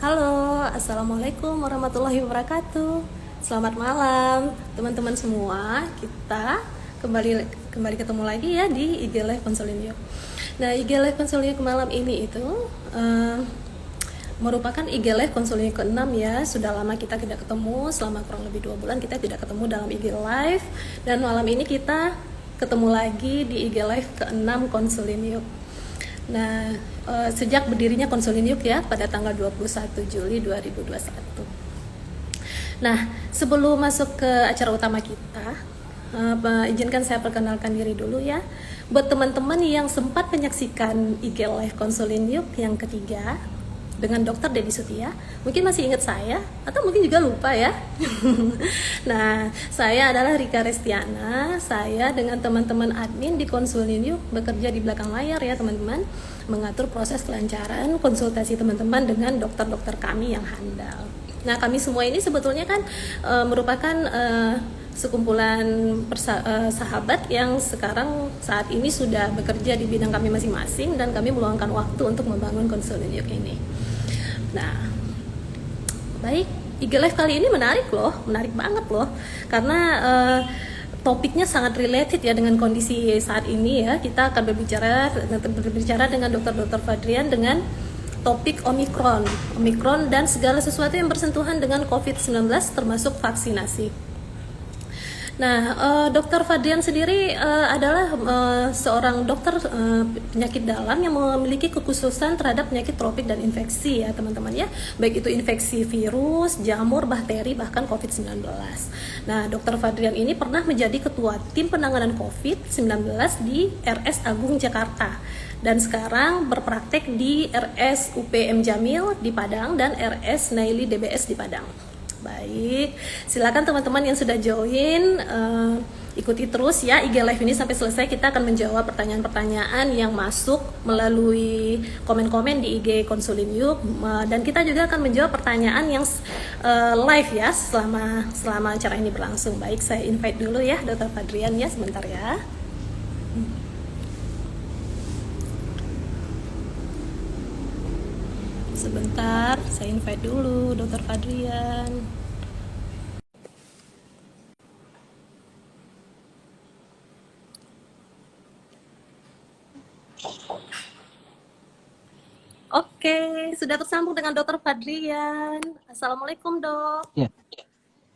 Halo, Assalamualaikum warahmatullahi wabarakatuh. Selamat malam, teman-teman semua. Kita kembali kembali ketemu lagi ya di IG Live Konseling Yuk. Nah, IG Live Konseling Yuk malam ini itu merupakan IG Live Konseling Yuk ke-6 ya. Sudah lama kita tidak ketemu, selama kurang lebih 2 bulan kita tidak ketemu dalam IG Live. Dan malam ini kita ketemu lagi di IG Live ke-6 Konseling Yuk. Nah, sejak berdirinya Konseling Yuk ya pada tanggal 21 Juli 2021. Nah, sebelum masuk ke acara utama kita, izinkan saya perkenalkan diri dulu ya. Buat teman-teman yang sempat menyaksikan IG Live Konseling Yuk yang ketiga dengan Dr. Dedi Sutia, mungkin masih ingat saya atau mungkin juga lupa ya. Nah, saya adalah Rika Restiana. Saya dengan teman-teman admin di Konseling Yuk bekerja di belakang layar ya teman-teman, mengatur proses kelancaran konsultasi teman-teman dengan dokter-dokter kami yang handal. Nah, kami semua ini sebetulnya kan merupakan sekumpulan sahabat yang sekarang saat ini sudah bekerja di bidang kami masing-masing dan kami meluangkan waktu untuk membangun Konseling Yuk ini. Nah, baik, IG Live kali ini menarik banget loh, karena topiknya sangat related ya dengan kondisi saat ini ya. Kita akan berbicara dengan Dr. Fadrian dengan topik Omikron dan segala sesuatu yang bersentuhan dengan COVID-19 termasuk vaksinasi. Nah, Dr. Fadrian sendiri adalah seorang dokter penyakit dalam yang memiliki kekhususan terhadap penyakit tropik dan infeksi ya teman-teman ya, baik itu infeksi virus, jamur, bakteri, bahkan COVID-19. Nah, Dr. Fadrian ini pernah menjadi ketua tim penanganan COVID-19 di RS Agung Jakarta dan sekarang berpraktek di RS UPM Jamil di Padang dan RS Naili DBS di Padang. Baik, silakan teman-teman yang sudah join, ikuti terus ya IG Live ini sampai selesai. Kita akan menjawab pertanyaan-pertanyaan yang masuk melalui komen-komen di IG Konseling Yuk, dan kita juga akan menjawab pertanyaan yang live ya selama acara ini berlangsung. Baik, saya invite dulu ya Dr. Fadrian ya, sebentar ya. Sebentar, saya invite dulu Dr. Fadrian. Oke, sudah tersambung dengan Dr. Fadrian. Assalamualaikum dok. Ya,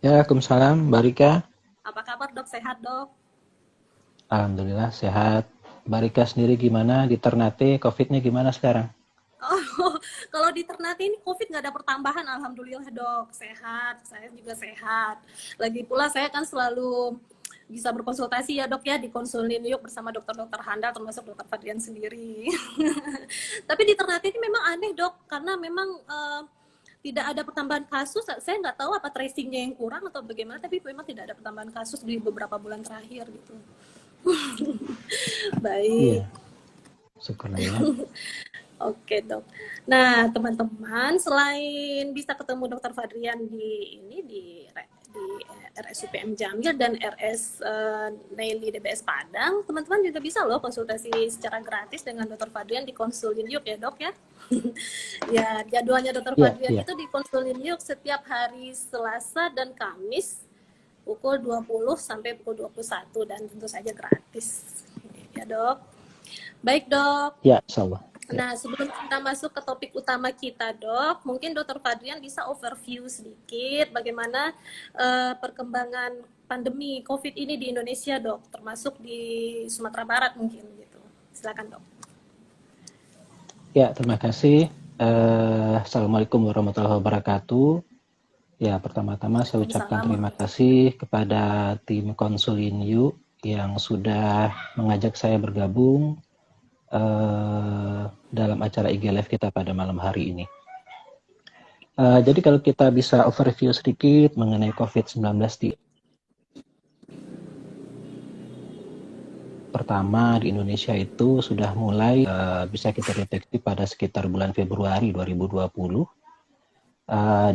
ya, Waalaikumsalam, Mbak Rika. Apa kabar dok? Sehat dok? Alhamdulillah sehat. Mbak Rika sendiri gimana? Di Ternate, COVID-nya gimana sekarang? Oh, kalau di Ternate ini COVID nggak ada pertambahan, alhamdulillah dok, sehat. Saya juga sehat. Lagi pula saya kan selalu bisa berkonsultasi ya dok ya di Konseling Yuk bersama dokter-dokter handal termasuk dokter Fadrian sendiri. Tapi di Ternate ini memang aneh dok, karena memang tidak ada pertambahan kasus. Saya nggak tahu apa tracingnya yang kurang atau bagaimana, tapi memang tidak ada pertambahan kasus di beberapa bulan terakhir gitu. Baik. Iya, syukurlah. Oke dok. Nah teman-teman, selain bisa ketemu Dokter Fadrian di RSUPM Jamil dan RS Naili DBS Padang, teman-teman juga bisa loh konsultasi secara gratis dengan Dokter Fadrian di Konseling Yuk ya dok ya. Ya, jadwalnya Dokter Iya, Fadrian iya. itu di Konseling Yuk setiap hari Selasa dan Kamis pukul 20 sampai pukul 21 dan tentu saja gratis. Ya dok. Baik dok. Ya, insyaallah. Ya. Nah, sebelum kita masuk ke topik utama kita, Dok, mungkin Dokter Fadrian bisa overview sedikit bagaimana perkembangan pandemi COVID ini di Indonesia, Dok, termasuk di Sumatera Barat mungkin gitu. Silakan, Dok. Ya, terima kasih. Assalamualaikum warahmatullahi wabarakatuh. Ya, pertama-tama saya ucapkan terima kasih kepada tim Konseling Yuk yang sudah mengajak saya bergabung dalam acara IG Live kita pada malam hari ini. Jadi kalau kita bisa overview sedikit mengenai COVID-19 di pertama di Indonesia itu sudah mulai bisa kita deteksi pada sekitar bulan Februari 2020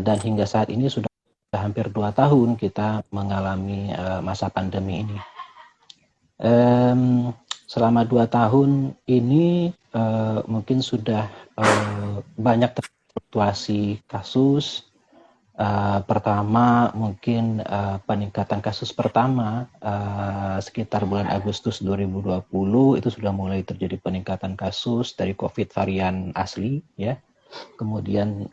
dan hingga saat ini sudah hampir 2 tahun kita mengalami masa pandemi ini. Selama 2 tahun ini mungkin sudah banyak fluktuasi kasus. Pertama mungkin peningkatan kasus pertama sekitar bulan Agustus 2020 itu sudah mulai terjadi peningkatan kasus dari COVID varian asli ya. Kemudian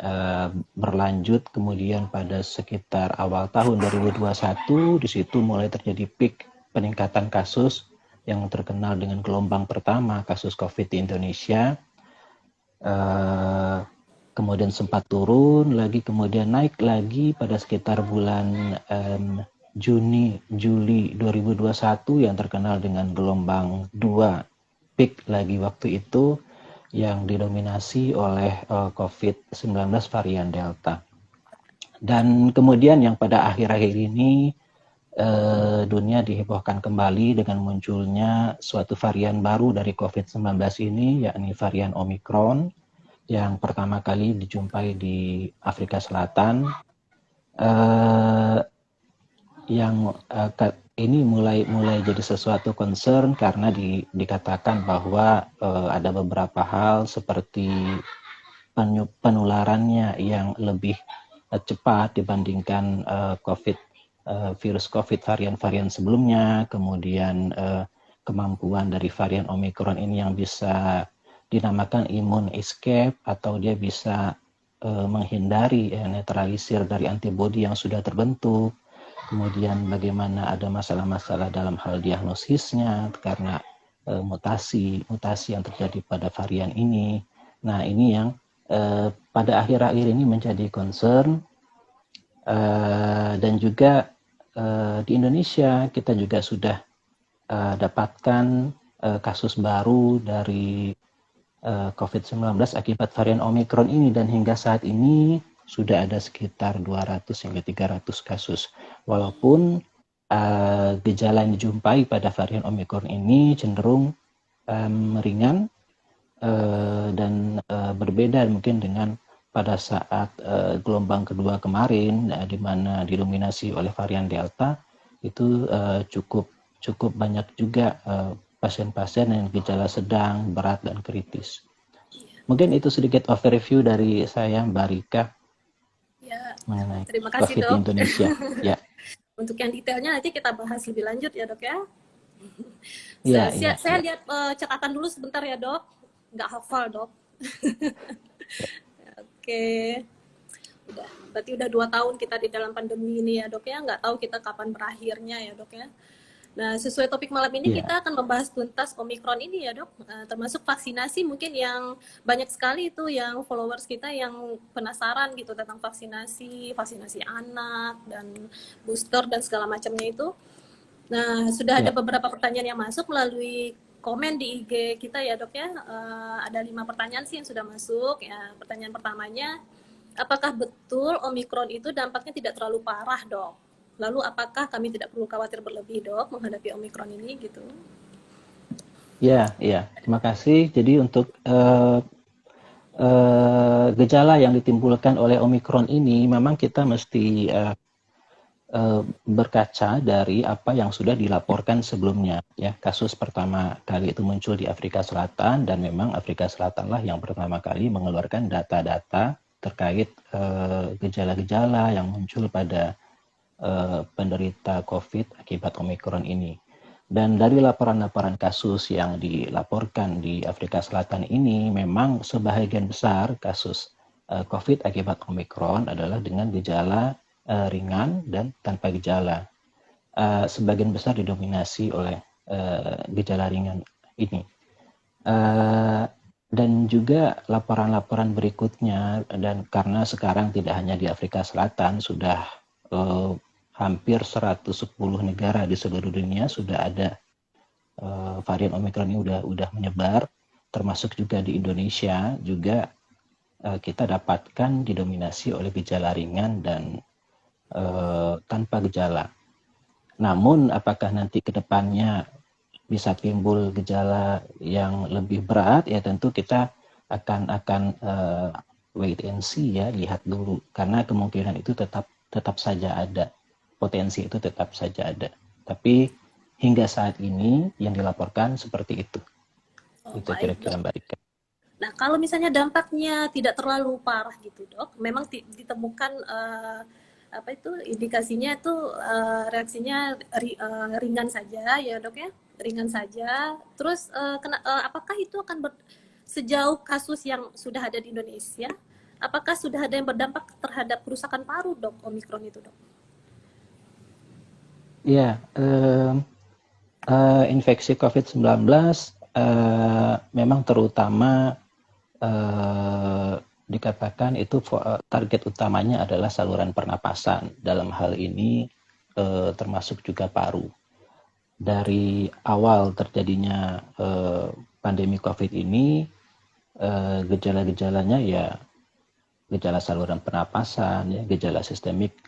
berlanjut kemudian pada sekitar awal tahun 2021 di situ mulai terjadi peak peningkatan kasus yang terkenal dengan gelombang pertama kasus COVID di Indonesia. Kemudian sempat turun lagi, kemudian naik lagi pada sekitar bulan Juli 2021 yang terkenal dengan gelombang 2 peak lagi waktu itu yang didominasi oleh COVID-19 varian Delta. Dan kemudian yang pada akhir-akhir ini dunia dihebohkan kembali dengan munculnya suatu varian baru dari COVID-19 ini, yakni varian Omicron, yang pertama kali dijumpai di Afrika Selatan, yang ini mulai jadi sesuatu concern karena dikatakan bahwa ada beberapa hal seperti penularannya yang lebih cepat dibandingkan virus COVID varian-varian sebelumnya, kemudian kemampuan dari varian Omicron ini yang bisa dinamakan immune escape atau dia bisa menghindari netralisir dari antibodi yang sudah terbentuk. Kemudian bagaimana ada masalah-masalah dalam hal diagnosisnya karena mutasi yang terjadi pada varian ini. Nah, ini yang pada akhir-akhir ini menjadi concern dan juga di Indonesia kita juga sudah dapatkan kasus baru dari COVID-19 akibat varian Omicron ini, dan hingga saat ini sudah ada sekitar 200 hingga 300 kasus. Walaupun gejala yang dijumpai pada varian Omicron ini cenderung ringan dan berbeda mungkin dengan pada saat gelombang kedua kemarin di mana didominasi oleh varian Delta, itu cukup banyak juga pasien-pasien yang gejala sedang, berat, dan kritis. Mungkin itu sedikit overview dari saya, Mbak Rika, Ya, mengenai terima kasih COVID dok. di Indonesia. Ya. Untuk yang detailnya nanti kita bahas lebih lanjut ya dok ya. Saya Ya. lihat catatan dulu sebentar ya dok, nggak hafal dok. Oke, berarti udah 2 tahun kita di dalam pandemi ini ya dok ya, nggak tahu kita kapan berakhirnya ya dok ya. Nah, sesuai topik malam ini kita akan membahas tuntas Omicron ini ya dok, termasuk vaksinasi mungkin yang banyak sekali itu yang followers kita yang penasaran gitu tentang vaksinasi anak dan booster dan segala macamnya itu. Nah, sudah ada beberapa pertanyaan yang masuk melalui komen di IG kita ya dok ya. Ada 5 pertanyaan sih yang sudah masuk ya. Pertanyaan pertamanya, apakah betul Omicron itu dampaknya tidak terlalu parah dok? Lalu apakah kami tidak perlu khawatir berlebih dok menghadapi Omicron ini gitu? Ya, terima kasih. Jadi untuk gejala yang ditimbulkan oleh Omicron ini memang kita mesti berkaca dari apa yang sudah dilaporkan sebelumnya ya. Kasus pertama kali itu muncul di Afrika Selatan, dan memang Afrika Selatan lah yang pertama kali mengeluarkan data-data terkait gejala-gejala yang muncul pada penderita COVID akibat Omicron ini. Dan dari laporan-laporan kasus yang dilaporkan di Afrika Selatan ini, memang sebahagian besar kasus COVID akibat Omicron adalah dengan gejala ringan dan tanpa gejala. Sebagian besar didominasi oleh gejala ringan ini. Dan juga laporan-laporan berikutnya, dan karena sekarang tidak hanya di Afrika Selatan, sudah hampir 110 negara di seluruh dunia sudah ada varian Omicron ini udah menyebar, termasuk juga di Indonesia juga kita dapatkan didominasi oleh gejala ringan dan tanpa gejala. Namun apakah nanti ke depannya bisa timbul gejala yang lebih berat, ya tentu kita akan wait and see ya, lihat dulu, karena kemungkinan itu tetap saja ada. Potensi itu tetap saja ada. Tapi hingga saat ini yang dilaporkan seperti itu. Itu kira-kira Mbak Rika. Nah, Nah, kalau misalnya dampaknya tidak terlalu parah gitu, Dok, memang ditemukan apa itu indikasinya itu reaksinya ringan saja ya, Dok ya, ringan saja. Terus apakah itu akan sejauh kasus yang sudah ada di Indonesia, apakah sudah ada yang berdampak terhadap kerusakan paru, Dok, Omikron itu, Dok? Iya, infeksi COVID-19 memang terutama dikatakan itu target utamanya adalah saluran pernapasan. Dalam hal ini termasuk juga paru. Dari awal terjadinya pandemi COVID ini, gejala-gejalanya ya gejala saluran pernapasan, ya, gejala sistemik,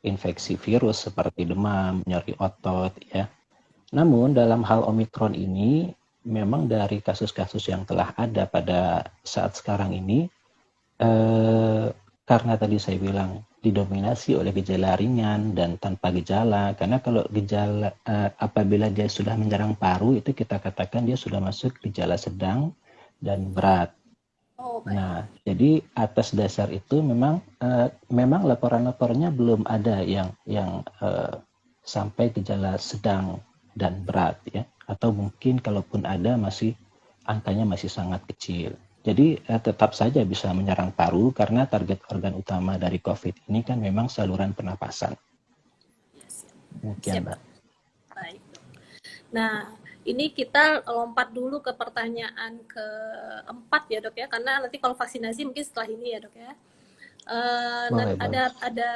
infeksi virus seperti demam, nyeri otot, ya. Namun dalam hal Omikron ini, memang dari kasus-kasus yang telah ada pada saat sekarang ini, karena tadi saya bilang didominasi oleh gejala ringan dan tanpa gejala, karena kalau gejala apabila dia sudah menyerang paru, itu kita katakan dia sudah masuk gejala sedang dan berat. Oh, baik. Nah, jadi atas dasar itu memang laporan-laporannya belum ada yang sampai gejala sedang dan berat, ya, atau mungkin kalaupun ada angkanya masih sangat kecil. Jadi tetap saja bisa menyerang paru karena target organ utama dari COVID ini kan memang saluran pernapasan. Yes. Demikian, Siap, Mbak. Dok. Baik, Dok. Nah, ini kita lompat dulu ke pertanyaan keempat ya, Dok ya, karena nanti kalau vaksinasi mungkin setelah ini ya, Dok ya. Boleh, boleh. Ada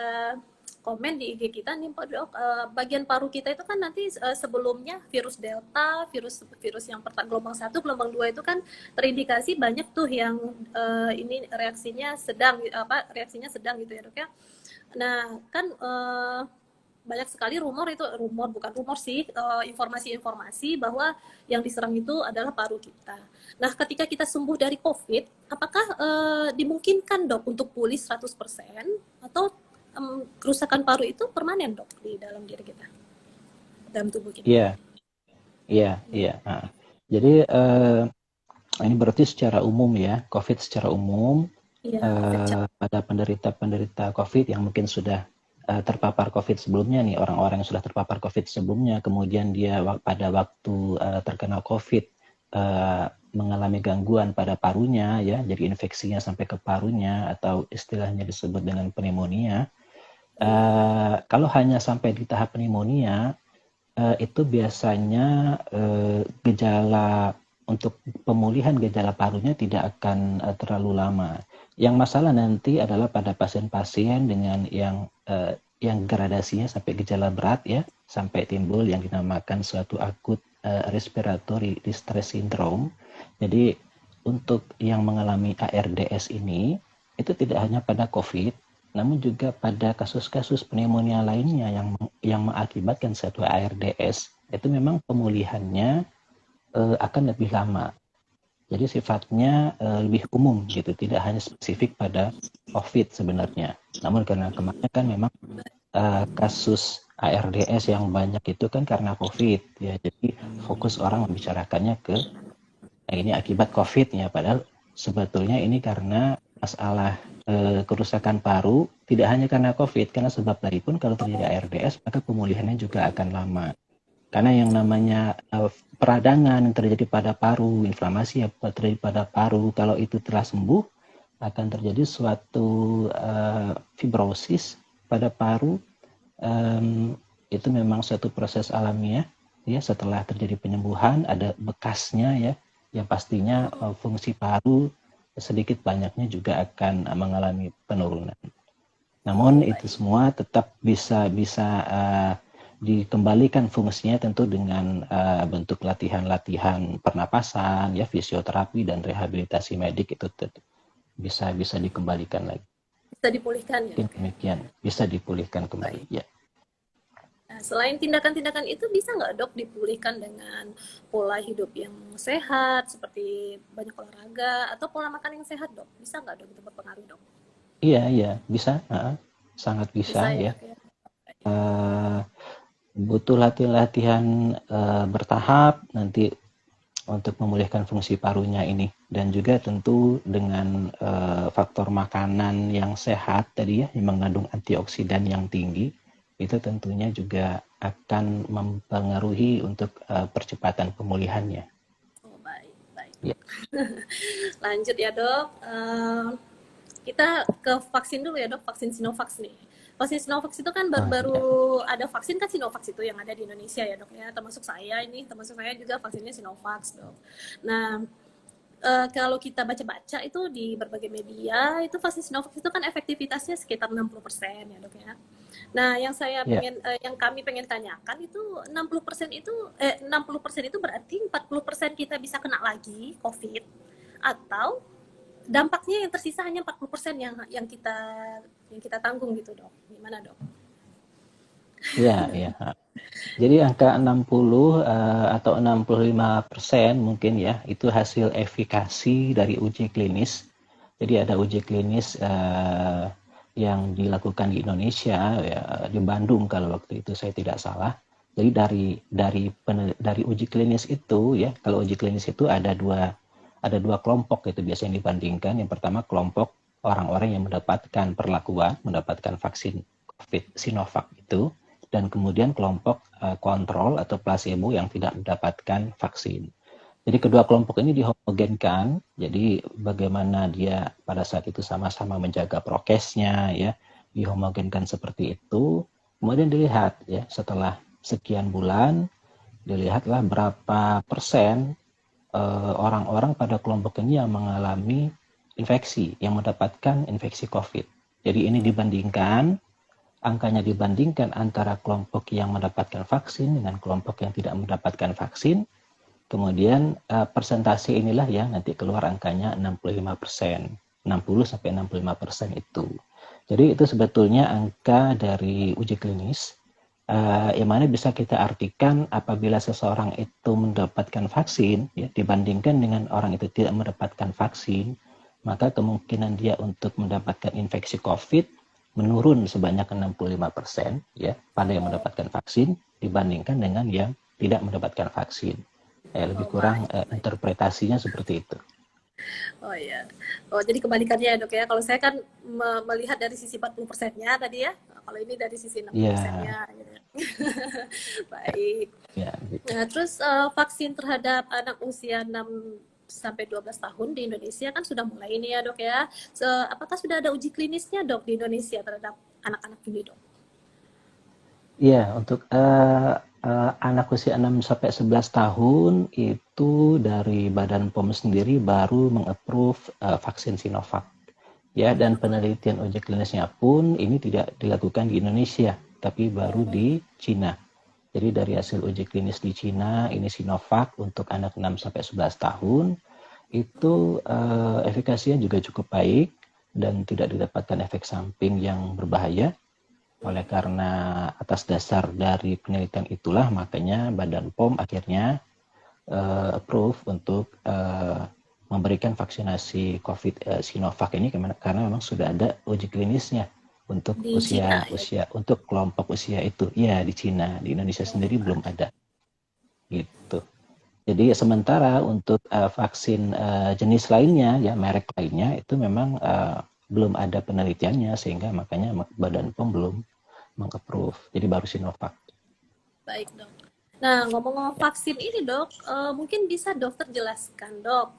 komen di IG kita nih, Pak Dok, bagian paru kita itu kan nanti sebelumnya virus delta, virus yang gelombang 1, gelombang 2 itu kan terindikasi banyak tuh yang ini reaksinya sedang gitu ya, Dok ya. Nah, kan banyak sekali bukan rumor sih, informasi-informasi bahwa yang diserang itu adalah paru kita. Nah, ketika kita sembuh dari COVID, apakah dimungkinkan, Dok, untuk pulih 100% atau kerusakan paru itu permanen, Dok, di dalam diri kita, dalam tubuh kita? Iya, iya. Nah, jadi ini berarti secara umum ya, COVID secara umum, Iya, COVID. pada penderita COVID yang mungkin sudah terpapar COVID sebelumnya nih, orang-orang yang sudah terpapar COVID sebelumnya, kemudian dia pada waktu terkena COVID mengalami gangguan pada parunya, ya, jadi infeksinya sampai ke parunya atau istilahnya disebut dengan pneumonia. Kalau hanya sampai di tahap pneumonia, itu biasanya gejala untuk pemulihan gejala parunya tidak akan terlalu lama. Yang masalah nanti adalah pada pasien-pasien dengan yang gradasinya sampai gejala berat, ya, sampai timbul yang dinamakan suatu akut respiratory distress syndrome. Jadi untuk yang mengalami ARDS ini, itu tidak hanya pada COVID, namun juga pada kasus-kasus pneumonia lainnya yang mengakibatkan suatu ARDS, itu memang pemulihannya akan lebih lama. Jadi sifatnya lebih umum gitu, tidak hanya spesifik pada COVID sebenarnya. Namun karena kemarin kan memang kasus ARDS yang banyak itu kan karena COVID, ya. Jadi fokus orang membicarakannya ke ini akibat COVID, ya. Padahal sebetulnya ini karena masalah kerusakan paru, tidak hanya karena COVID, karena sebab tadi pun kalau terjadi ARDS maka pemulihannya juga akan lama. Karena yang namanya peradangan yang terjadi pada paru, inflamasi yang terjadi pada paru, kalau itu telah sembuh, akan terjadi suatu fibrosis pada paru. Itu memang suatu proses alamiah, ya. Setelah terjadi penyembuhan, ada bekasnya, ya, yang pastinya fungsi paru sedikit banyaknya juga akan mengalami penurunan. Namun itu semua tetap bisa dikembalikan fungsinya tentu dengan bentuk latihan-latihan pernapasan, ya, fisioterapi dan rehabilitasi medik itu bisa dikembalikan lagi. Bisa dipulihkan ya, Dok? Demikian, bisa dipulihkan kembali. Ya. Nah, selain tindakan-tindakan itu, bisa nggak, Dok, dipulihkan dengan pola hidup yang sehat, seperti banyak olahraga, atau pola makan yang sehat, Dok? Bisa nggak, Dok, itu berpengaruh, Dok? Iya, bisa, sangat bisa, ya. Butuh latihan bertahap nanti untuk memulihkan fungsi parunya ini. dan juga tentu dengan faktor makanan yang sehat tadi ya, yang mengandung antioksidan yang tinggi, itu tentunya juga akan mempengaruhi untuk percepatan pemulihannya. Oh, baik, baik Ya. dok. Lanjut ya dok. Kita ke vaksin dulu ya dok, vaksin Sinovac nih. Vaksin Sinovac itu kan Ya. baru-baru ada vaksin kan Sinovac itu yang ada di Indonesia ya dok ya, termasuk saya juga vaksinnya Sinovac dok. Nah, kalau kita baca-baca itu di berbagai media itu vaksin Sinovac itu kan efektivitasnya sekitar 60% ya dok ya. Nah, Ya. yang kami pengen tanyakan itu 60% itu 60% itu berarti 40% kita bisa kena lagi COVID atau dampaknya yang tersisa hanya 40% yang kita tanggung gitu dok. Gimana dok? Ya, ya. Jadi angka 60 atau 65% mungkin ya, itu hasil efikasi dari uji klinis. Jadi ada uji klinis yang dilakukan di Indonesia, ya, di Bandung kalau waktu itu saya tidak salah. Jadi dari uji klinis itu ya, kalau uji klinis itu ada dua kelompok itu biasanya dibandingkan. Yang pertama kelompok orang-orang yang mendapatkan vaksin COVID Sinovac itu, dan kemudian kelompok kontrol atau placebo yang tidak mendapatkan vaksin. Jadi kedua kelompok ini dihomogenkan, jadi bagaimana dia pada saat itu sama-sama menjaga prokesnya, ya, dihomogenkan seperti itu. Kemudian dilihat ya setelah sekian bulan, dilihatlah berapa persen orang-orang pada kelompok ini yang mengalami infeksi, yang mendapatkan infeksi COVID. Jadi ini angkanya dibandingkan antara kelompok yang mendapatkan vaksin dengan kelompok yang tidak mendapatkan vaksin. Kemudian persentase inilah yang nanti keluar angkanya 65%. 60-65% itu. Jadi itu sebetulnya angka dari uji klinis yang mana bisa kita artikan apabila seseorang itu mendapatkan vaksin ya, dibandingkan dengan orang itu tidak mendapatkan vaksin, maka kemungkinan dia untuk mendapatkan infeksi COVID menurun sebanyak 65% ya pada yang mendapatkan vaksin dibandingkan dengan yang tidak mendapatkan vaksin. Lebih Oh, kurang baik, baik. interpretasinya seperti itu. Oh iya. Oh, jadi kebalikannya ya dok ya. Kalau saya kan melihat dari sisi 40%-nya tadi ya. Kalau ini dari sisi 60%-nya Ya, gitu. Baik. ya gitu. Nah, terus vaksin terhadap anak usia 6 sampai 12 tahun di Indonesia kan sudah mulai ini ya dok ya. Apakah sudah ada uji klinisnya dok di Indonesia terhadap anak-anak ini dok? Iya, untuk anak usia 6 sampai 11 tahun itu dari Badan POM sendiri baru meng-approve vaksin Sinovac. Ya, dan penelitian uji klinisnya pun ini tidak dilakukan di Indonesia, tapi baru di Cina. Jadi dari hasil uji klinis di Cina, ini Sinovac untuk anak 6 sampai 11 tahun, itu efikasinya juga cukup baik dan tidak didapatkan efek samping yang berbahaya. Oleh karena atas dasar dari penelitian itulah makanya Badan POM akhirnya approve untuk memberikan vaksinasi COVID Sinovac ini karena memang sudah ada uji klinisnya untuk Di Cina ya. untuk kelompok usia itu. Ya, di Cina, di Indonesia Oh, sendiri belum ada gitu. Jadi sementara untuk vaksin jenis lainnya ya merek lainnya itu memang belum ada penelitiannya sehingga makanya Badan POM belum meng-approve. Jadi baru Sinovac. baik dok. Nah, ngomong-ngomong Ya. vaksin ini dok, mungkin bisa dokter jelaskan dok,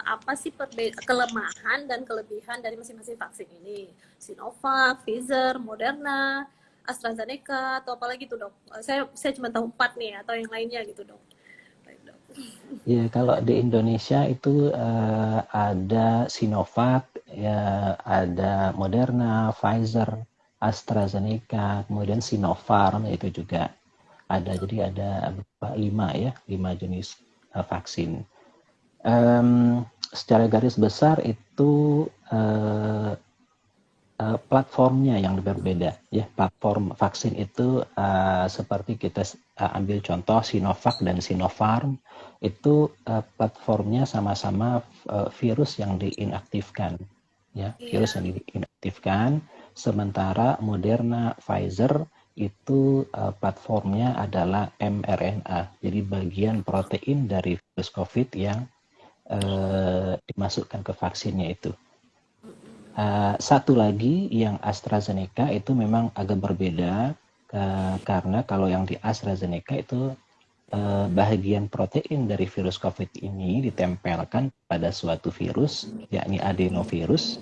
apa sih kelemahan dan kelebihan dari masing-masing vaksin ini? Sinovac, Pfizer, Moderna, AstraZeneca, atau apalagi tuh dok? Saya cuma tahu 4 nih, atau yang lainnya gitu dok. Baik dok. Ya, kalau di Indonesia itu ada Sinovac, ya, ada Moderna, Pfizer, AstraZeneca, kemudian Sinopharm itu juga ada. Jadi ada lima jenis vaksin. Secara garis besar itu platformnya yang berbeda ya. Platform vaksin itu seperti kita ambil contoh Sinovac dan Sinopharm itu platformnya sama-sama virus yang diinaktifkan ya, virus Iya. yang diinaktifkan. Sementara Moderna, Pfizer itu platformnya adalah mRNA, jadi bagian protein dari virus COVID yang dimasukkan ke vaksinnya itu. Satu lagi yang AstraZeneca itu memang agak berbeda, karena kalau yang di AstraZeneca itu bahagian protein dari virus COVID ini ditempelkan pada suatu virus, yakni adenovirus,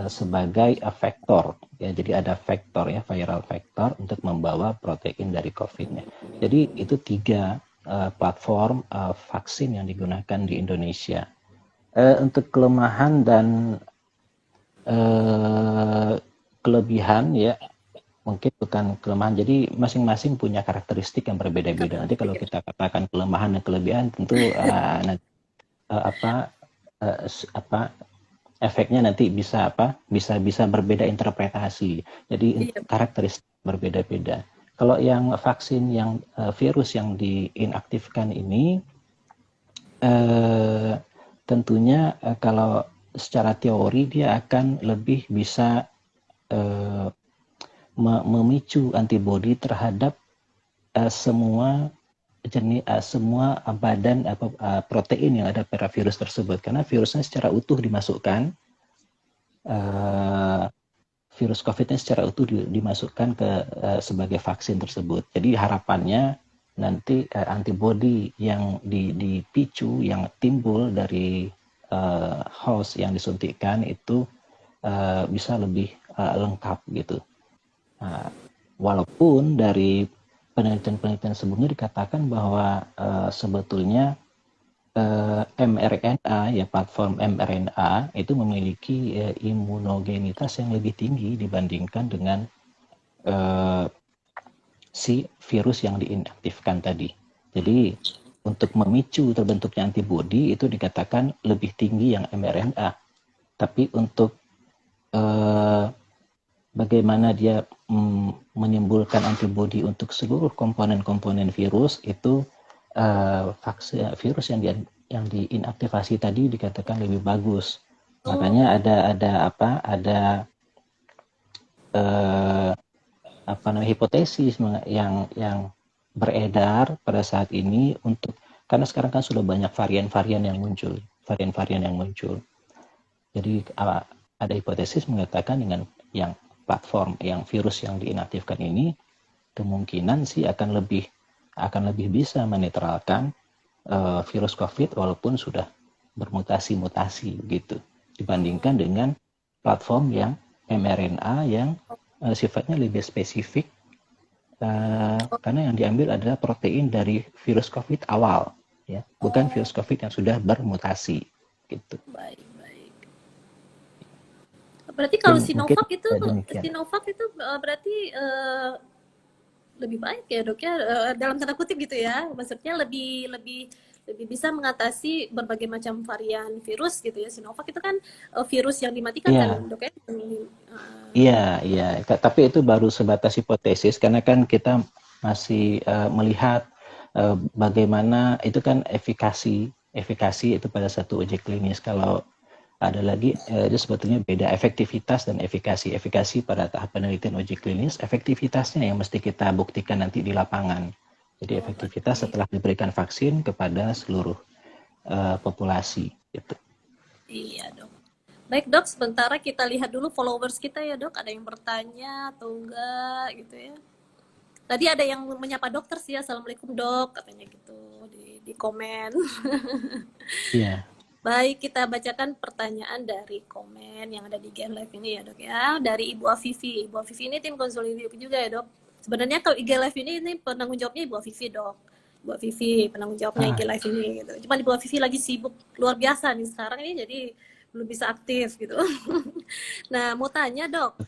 sebagai vektor. Ya, jadi ada vektor ya, viral vektor untuk membawa protein dari COVID-nya. Jadi itu 3 platform vaksin yang digunakan di Indonesia. Untuk kelemahan dan kelebihan ya, mungkin bukan kelemahan, jadi masing-masing punya karakteristik yang berbeda-beda. Nanti kalau kita katakan kelemahan dan kelebihan tentu efeknya nanti bisa bisa berbeda interpretasi. Jadi Iya. karakteristik berbeda-beda. Kalau yang vaksin yang virus yang diinaktifkan ini tentunya kalau secara teori dia akan lebih bisa memicu antibodi terhadap semua jenis semua badan protein yang ada pada virus tersebut, karena virusnya secara utuh dimasukkan, virus COVID-nya secara utuh dimasukkan ke sebagai vaksin tersebut. Jadi harapannya nanti antibodi yang dipicu yang timbul dari host yang disuntikkan itu bisa lebih lengkap gitu. Walaupun dari penelitian-penelitian sebelumnya dikatakan bahwa sebetulnya mRNA ya, platform mRNA itu memiliki imunogenitas yang lebih tinggi dibandingkan dengan si virus yang diinaktifkan tadi. Jadi untuk memicu terbentuknya antibodi itu dikatakan lebih tinggi yang mRNA. Tapi untuk bagaimana dia menimbulkan antibodi untuk seluruh komponen-komponen virus itu vaksin virus yang diinaktivasi tadi dikatakan lebih bagus. Makanya ada hipotesis yang beredar pada saat ini, untuk karena sekarang kan sudah banyak varian-varian yang muncul. Jadi ada hipotesis mengatakan dengan yang platform yang virus yang diinaktifkan ini kemungkinan sih akan lebih bisa menetralkan virus COVID walaupun sudah bermutasi-mutasi gitu, dibandingkan dengan platform yang mRNA yang sifatnya lebih spesifik, karena yang diambil adalah protein dari virus COVID awal ya, bukan virus COVID yang sudah bermutasi gitu. Baik. Berarti kalau Mungkin Sinovac itu berarti lebih baik ya dok ya, dalam tanda kutip gitu ya, maksudnya lebih bisa mengatasi berbagai macam varian virus gitu ya. Sinovac itu kan virus yang dimatikan kan dok ya. Iya. Tapi itu baru sebatas hipotesis karena kan kita masih melihat bagaimana itu kan efikasi itu pada satu uji klinis. Kalau ada lagi itu sebetulnya beda efektivitas dan efikasi pada tahap penelitian uji klinis. Efektivitasnya yang mesti kita buktikan nanti di lapangan. Jadi efektivitas setelah diberikan vaksin kepada seluruh populasi gitu. Iya dok. Baik dok, sementara kita lihat dulu followers kita ya dok, ada yang bertanya atau enggak gitu ya. Tadi ada yang menyapa dokter sih, assalamualaikum dok katanya gitu di komen. Iya. Baik, kita bacakan pertanyaan dari komen yang ada di IG Live ini ya dok ya. Dari Ibu Afifi. Ibu Afifi ini tim konsultasi juga ya dok. Sebenarnya kalau IG Live ini penanggung jawabnya Ibu Afifi dok. Ibu Afifi penanggung jawabnya IG Live ini gitu. Cuma Ibu Afifi lagi sibuk luar biasa nih sekarang ini, jadi belum bisa aktif gitu. Nah mau tanya dok,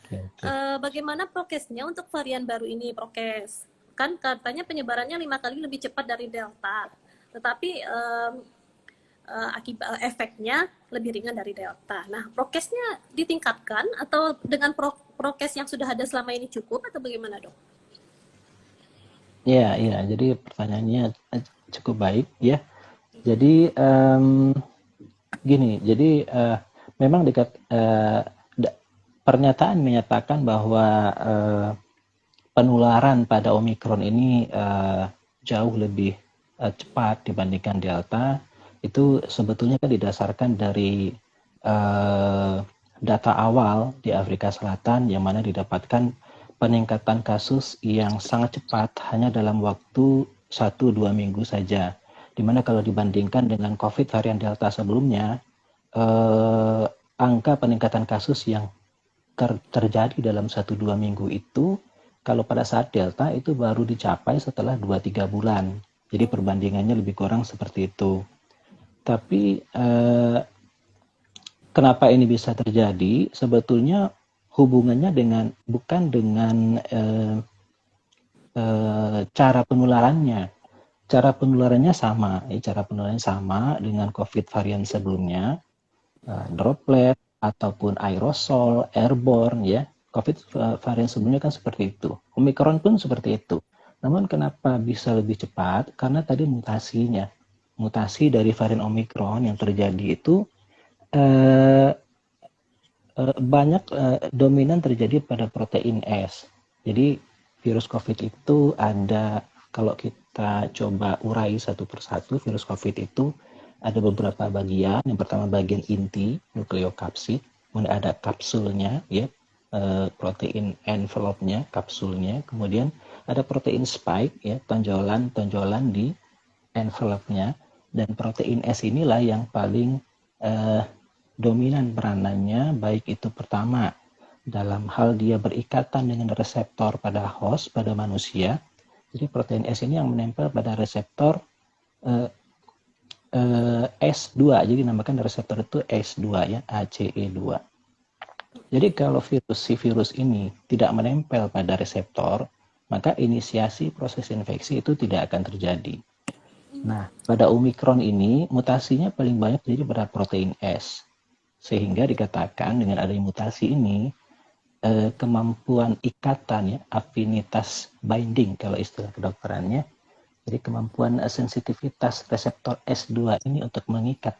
bagaimana prokesnya untuk varian baru ini prokes? Kan katanya penyebarannya 5 kali lebih cepat dari Delta. Tetapi akibat efeknya lebih ringan dari Delta. Nah, prokesnya ditingkatkan atau dengan prokes yang sudah ada selama ini cukup atau bagaimana, dok? Iya. Jadi pertanyaannya cukup baik ya. Jadi gini, jadi memang pernyataan menyatakan bahwa penularan pada Omikron ini jauh lebih cepat dibandingkan Delta. itu sebetulnya kan didasarkan dari data awal di Afrika Selatan yang mana didapatkan peningkatan kasus yang sangat cepat hanya dalam waktu 1-2 minggu saja. Dimana kalau dibandingkan dengan COVID varian Delta sebelumnya, angka peningkatan kasus yang terjadi dalam 1-2 minggu itu, kalau pada saat Delta itu baru dicapai setelah 2-3 bulan. Jadi perbandingannya lebih kurang seperti itu. Tapi kenapa ini bisa terjadi? Sebetulnya hubungannya bukan dengan cara penularannya. Cara penularannya sama, cara penularannya sama dengan COVID varian sebelumnya, droplet ataupun aerosol, airborne ya. COVID varian sebelumnya kan seperti itu. Omicron pun seperti itu. Namun kenapa bisa lebih cepat? Karena tadi mutasinya. Mutasi dari varian Omicron yang terjadi itu banyak dominan terjadi pada protein S. Jadi virus COVID itu ada, kalau kita coba urai satu persatu, virus COVID itu ada beberapa bagian. Yang pertama bagian inti, nukleokapsid, kemudian ada kapsulnya, ya, protein envelope-nya, kapsulnya, kemudian ada protein spike, ya, tonjolan di envelope-nya, dan protein S inilah yang paling dominan peranannya, baik itu pertama dalam hal dia berikatan dengan reseptor pada host, pada manusia. Jadi protein S ini yang menempel pada reseptor S2, jadi namakan reseptor itu S2 ya, ACE2. Jadi kalau si virus ini tidak menempel pada reseptor, maka inisiasi proses infeksi itu tidak akan terjadi. Nah, pada Omicron ini mutasinya paling banyak jadi pada protein S. Sehingga dikatakan dengan adanya mutasi ini, kemampuan ikatan, ya, afinitas binding kalau istilah kedokterannya, jadi kemampuan sensitivitas reseptor S2 ini untuk mengikat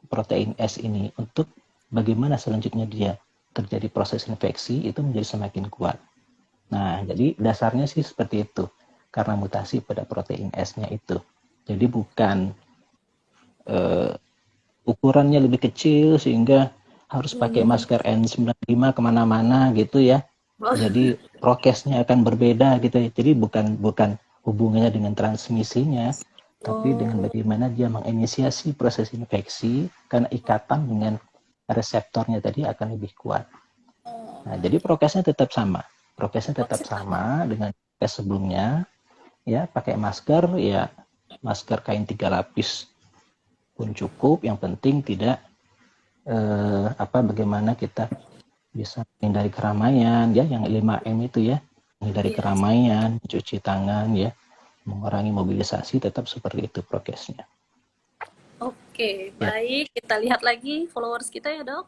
protein S ini untuk bagaimana selanjutnya dia terjadi proses infeksi itu menjadi semakin kuat. Nah, jadi dasarnya sih seperti itu, karena mutasi pada protein S-nya itu. Jadi bukan ukurannya lebih kecil sehingga harus pakai masker N95 kemana-mana gitu ya. Jadi prokesnya akan berbeda gitu ya. Jadi bukan hubungannya dengan transmisinya, tapi dengan bagaimana dia menginisiasi proses infeksi, karena ikatan dengan reseptornya tadi akan lebih kuat. Nah, jadi prokesnya tetap sama. Prokesnya tetap sama dengan prokes sebelumnya. Ya, pakai masker, ya masker kain 3 lapis pun cukup. Yang penting tidak bagaimana kita bisa menghindari keramaian, ya, yang 5M itu ya, menghindari keramaian, cuci tangan, ya, mengurangi mobilisasi, tetap seperti itu prokesnya. Oke, baik. Kita lihat lagi followers kita ya, Dok.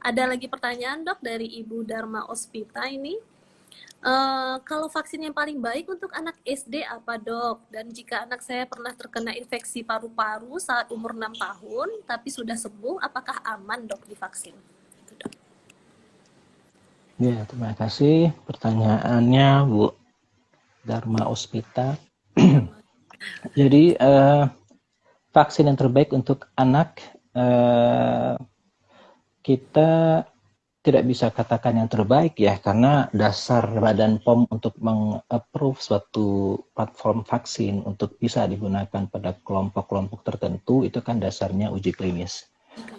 Ada lagi pertanyaan, Dok, dari Ibu Dharma Ospita ini. Kalau vaksin yang paling baik untuk anak SD apa, Dok? Dan jika anak saya pernah terkena infeksi paru-paru saat umur 6 tahun, tapi sudah sembuh, apakah aman, Dok, divaksin? Itu, Dok. Ya, terima kasih pertanyaannya, Bu Dharma Ospita. Jadi, vaksin yang terbaik untuk anak, kita tidak bisa katakan yang terbaik ya, karena dasar Badan POM untuk meng-approve suatu platform vaksin untuk bisa digunakan pada kelompok-kelompok tertentu itu kan dasarnya uji klinis.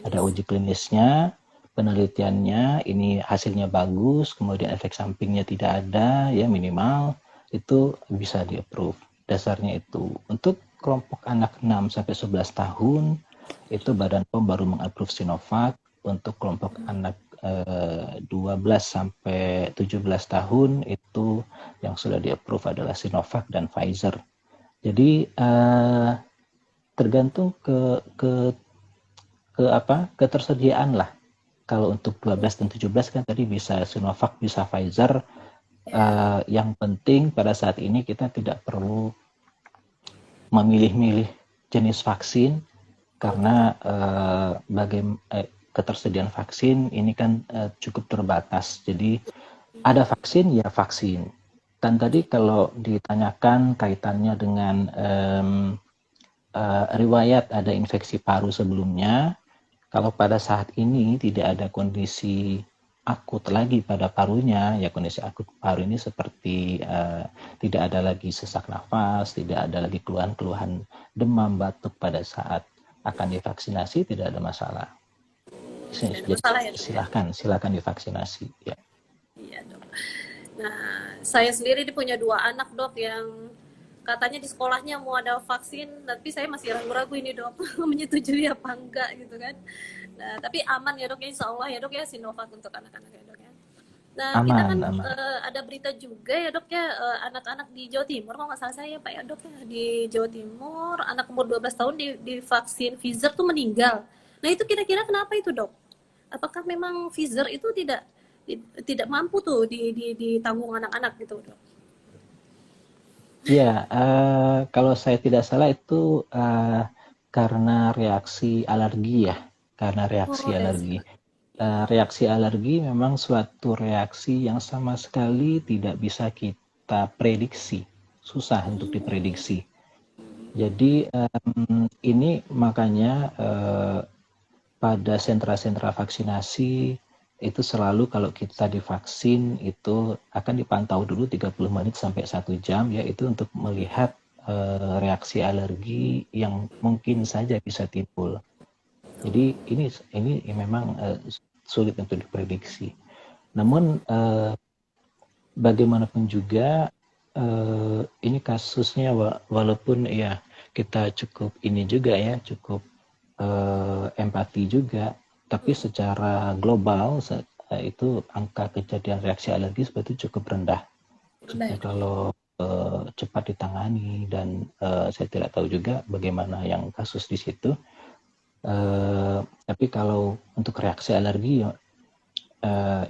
Ada uji klinisnya, penelitiannya, ini hasilnya bagus, kemudian efek sampingnya tidak ada ya minimal, itu bisa di-approve. Dasarnya itu. Untuk kelompok anak 6 sampai 11 tahun itu Badan POM baru meng-approve Sinovac. Untuk kelompok anak 12 sampai 17 tahun itu yang sudah di-approve adalah Sinovac dan Pfizer. Jadi tergantung ketersediaan lah. Kalau untuk 12 dan 17 kan tadi bisa Sinovac, bisa Pfizer. Yang penting pada saat ini kita tidak perlu memilih-milih jenis vaksin, karena ketersediaan vaksin ini kan cukup terbatas. Jadi ada vaksin ya vaksin. Dan tadi kalau ditanyakan kaitannya dengan riwayat ada infeksi paru sebelumnya, kalau pada saat ini tidak ada kondisi akut lagi pada parunya, ya kondisi akut paru ini seperti tidak ada lagi sesak nafas, tidak ada lagi keluhan-keluhan demam, batuk pada saat akan divaksinasi, tidak ada masalah. Tidak ada Jadi masalah ya dok ya. silakan divaksinasi. Ya. Iya dok. Nah, saya sendiri punya 2 anak dok yang katanya di sekolahnya mau ada vaksin, tapi saya masih ragu-ragu ini dok, menyetujui apa enggak gitu kan. Nah, tapi aman ya dok ya, insya Allah ya dok ya, Sinovac untuk anak-anak ya dok ya. Nah, kita kan Aman. ada berita juga ya dok ya, anak-anak di Jawa Timur, kalau nggak salah saya Pak ya dok ya, di Jawa Timur, anak umur 12 tahun di vaksin Pfizer tuh meninggal. Nah, itu kira-kira kenapa itu dok? Apakah memang Pfizer itu tidak mampu tuh ditanggung anak-anak gitu dok? Ya, kalau saya tidak salah itu karena reaksi alergi ya, karena reaksi Oh, reaksi. alergi. Reaksi alergi memang suatu reaksi yang sama sekali tidak bisa kita prediksi, susah untuk diprediksi. Jadi ini makanya pada sentra-sentra vaksinasi itu selalu kalau kita divaksin itu akan dipantau dulu 30 menit sampai 1 jam, yaitu untuk melihat reaksi alergi yang mungkin saja bisa timbul. Jadi ini memang sulit untuk diprediksi. Namun bagaimanapun juga ini kasusnya walaupun ya kita cukup ini juga ya cukup empati juga, tapi secara global itu angka kejadian reaksi alergi seperti itu cukup rendah. Rendah ya dok. Kalau cepat ditangani dan saya tidak tahu juga bagaimana yang kasus di situ. Tapi kalau untuk reaksi alergi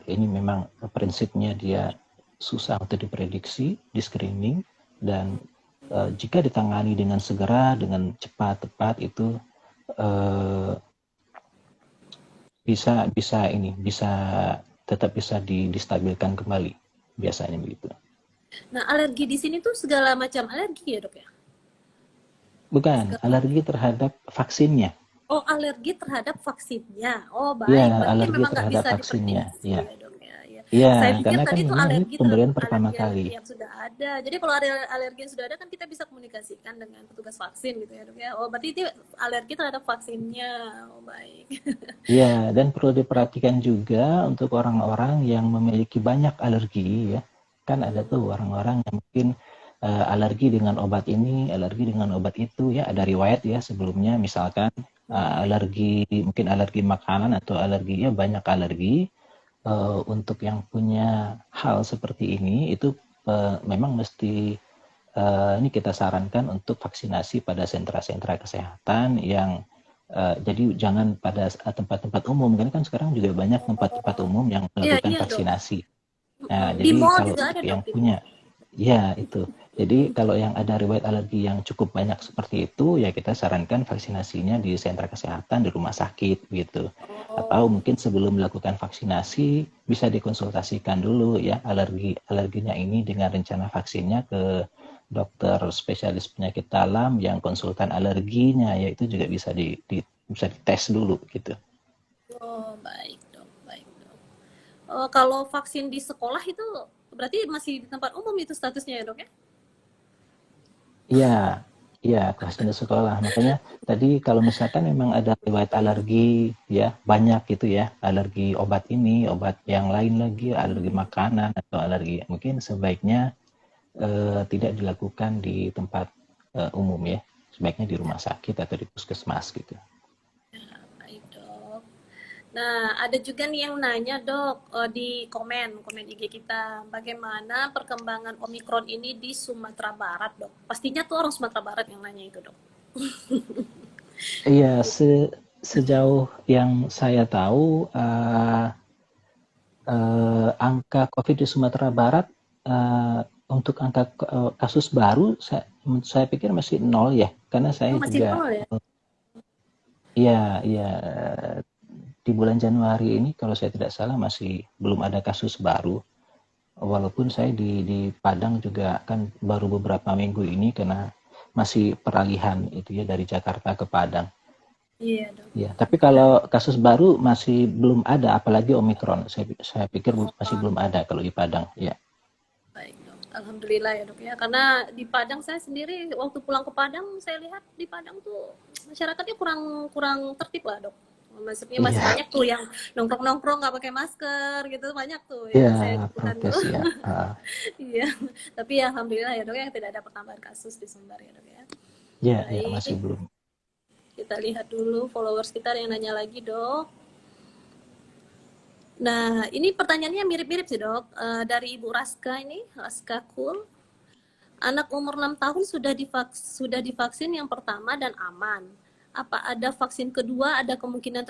ini memang prinsipnya dia susah untuk diprediksi, di screening, dan jika ditangani dengan segera, dengan cepat, tepat itu bisa tetap bisa distabilkan kembali biasanya begitu. Nah, alergi di sini tuh segala macam alergi ya dok ya? Bukan Segala. alergi terhadap vaksinnya. Oh, alergi terhadap vaksinnya. Oh, Ya, baik. Berarti alergi memang nggak terhadap bisa vaksinnya. diprediksi Ya, ya dok ya. Ya. ya, Saya pikir karena kan tadi itu memang ini alergi terhadap pemberian pertama alergi-alergi kali. yang sudah ada. Jadi kalau ada alergi yang sudah ada kan kita bisa komunikasikan dengan petugas vaksin gitu ya dok ya. Oh, berarti itu alergi terhadap vaksinnya. Oh, baik. Ya, dan perlu diperhatikan juga untuk orang-orang yang memiliki banyak alergi ya. Kan ada tuh orang-orang yang mungkin alergi dengan obat ini, alergi dengan obat itu ya, ada riwayat ya sebelumnya misalkan alergi mungkin alergi makanan atau alergi ya banyak alergi. Untuk yang punya hal seperti ini itu memang mesti ini kita sarankan untuk vaksinasi pada sentra-sentra kesehatan yang jadi jangan pada tempat-tempat umum, kan sekarang juga banyak tempat-tempat umum yang Iya, melakukan iya dok. vaksinasi. Nah, Di jadi mall kalau juga ada untuk dok, yang di mall. punya, ya itu. Jadi kalau yang ada riwayat alergi yang cukup banyak seperti itu, ya kita sarankan vaksinasinya di sentra kesehatan, di rumah sakit gitu. Atau Oh, mungkin sebelum melakukan vaksinasi bisa dikonsultasikan dulu ya alerginya ini dengan rencana vaksinnya ke dokter spesialis penyakit dalam yang konsultan alerginya, ya itu juga bisa dites dulu gitu. oh baik dok, baik dok. Kalau vaksin di sekolah itu berarti masih di tempat umum itu statusnya ya dok ya? Iya, iya, vaksin di sekolah. Makanya tadi kalau misalkan memang ada riwayat alergi ya banyak gitu ya, alergi obat ini, obat yang lain lagi, alergi makanan atau alergi, mungkin sebaiknya tidak dilakukan di tempat umum ya, sebaiknya di rumah sakit atau di puskesmas gitu. Baik dok. Nah, ada juga nih yang nanya dok di komen IG kita, bagaimana perkembangan Omikron ini di Sumatera Barat dok? Pastinya tuh orang Sumatera Barat yang nanya itu dok. Iya, sejauh yang saya tahu angka COVID di Sumatera Barat untuk angka kasus baru saya pikir masih nol ya, karena saya Oh, masih juga nol ya? ya di bulan Januari ini kalau saya tidak salah masih belum ada kasus baru. Walaupun saya di Padang juga kan baru beberapa minggu ini karena masih peralihan itu ya dari Jakarta ke Padang. Iya dok. Ya, tapi kalau kasus baru masih belum ada, apalagi Omikron. Saya pikir masih belum ada kalau di Padang. Ya, Baik dok, alhamdulillah ya dok ya. Karena di Padang saya sendiri waktu pulang ke Padang saya lihat di Padang tuh masyarakatnya kurang kurang tertib lah dok. Maksudnya masih iya, banyak tuh yang nongkrong-nongkrong nggak pakai masker gitu, banyak tuh iya, yang saya lihat protes tuh. ya. Iya, tapi ya alhamdulillah ya dok ya tidak ada pertambahan kasus di Sumbar ya dok ya. Ya, ya masih Baik, belum. kita lihat dulu followers kita yang nanya lagi dok. Nah, ini pertanyaannya mirip-mirip sih dok. Dari Ibu Raska ini, Raska Cool. Anak umur 6 tahun sudah divaksin yang pertama dan aman. Apa ada vaksin kedua ada kemungkinan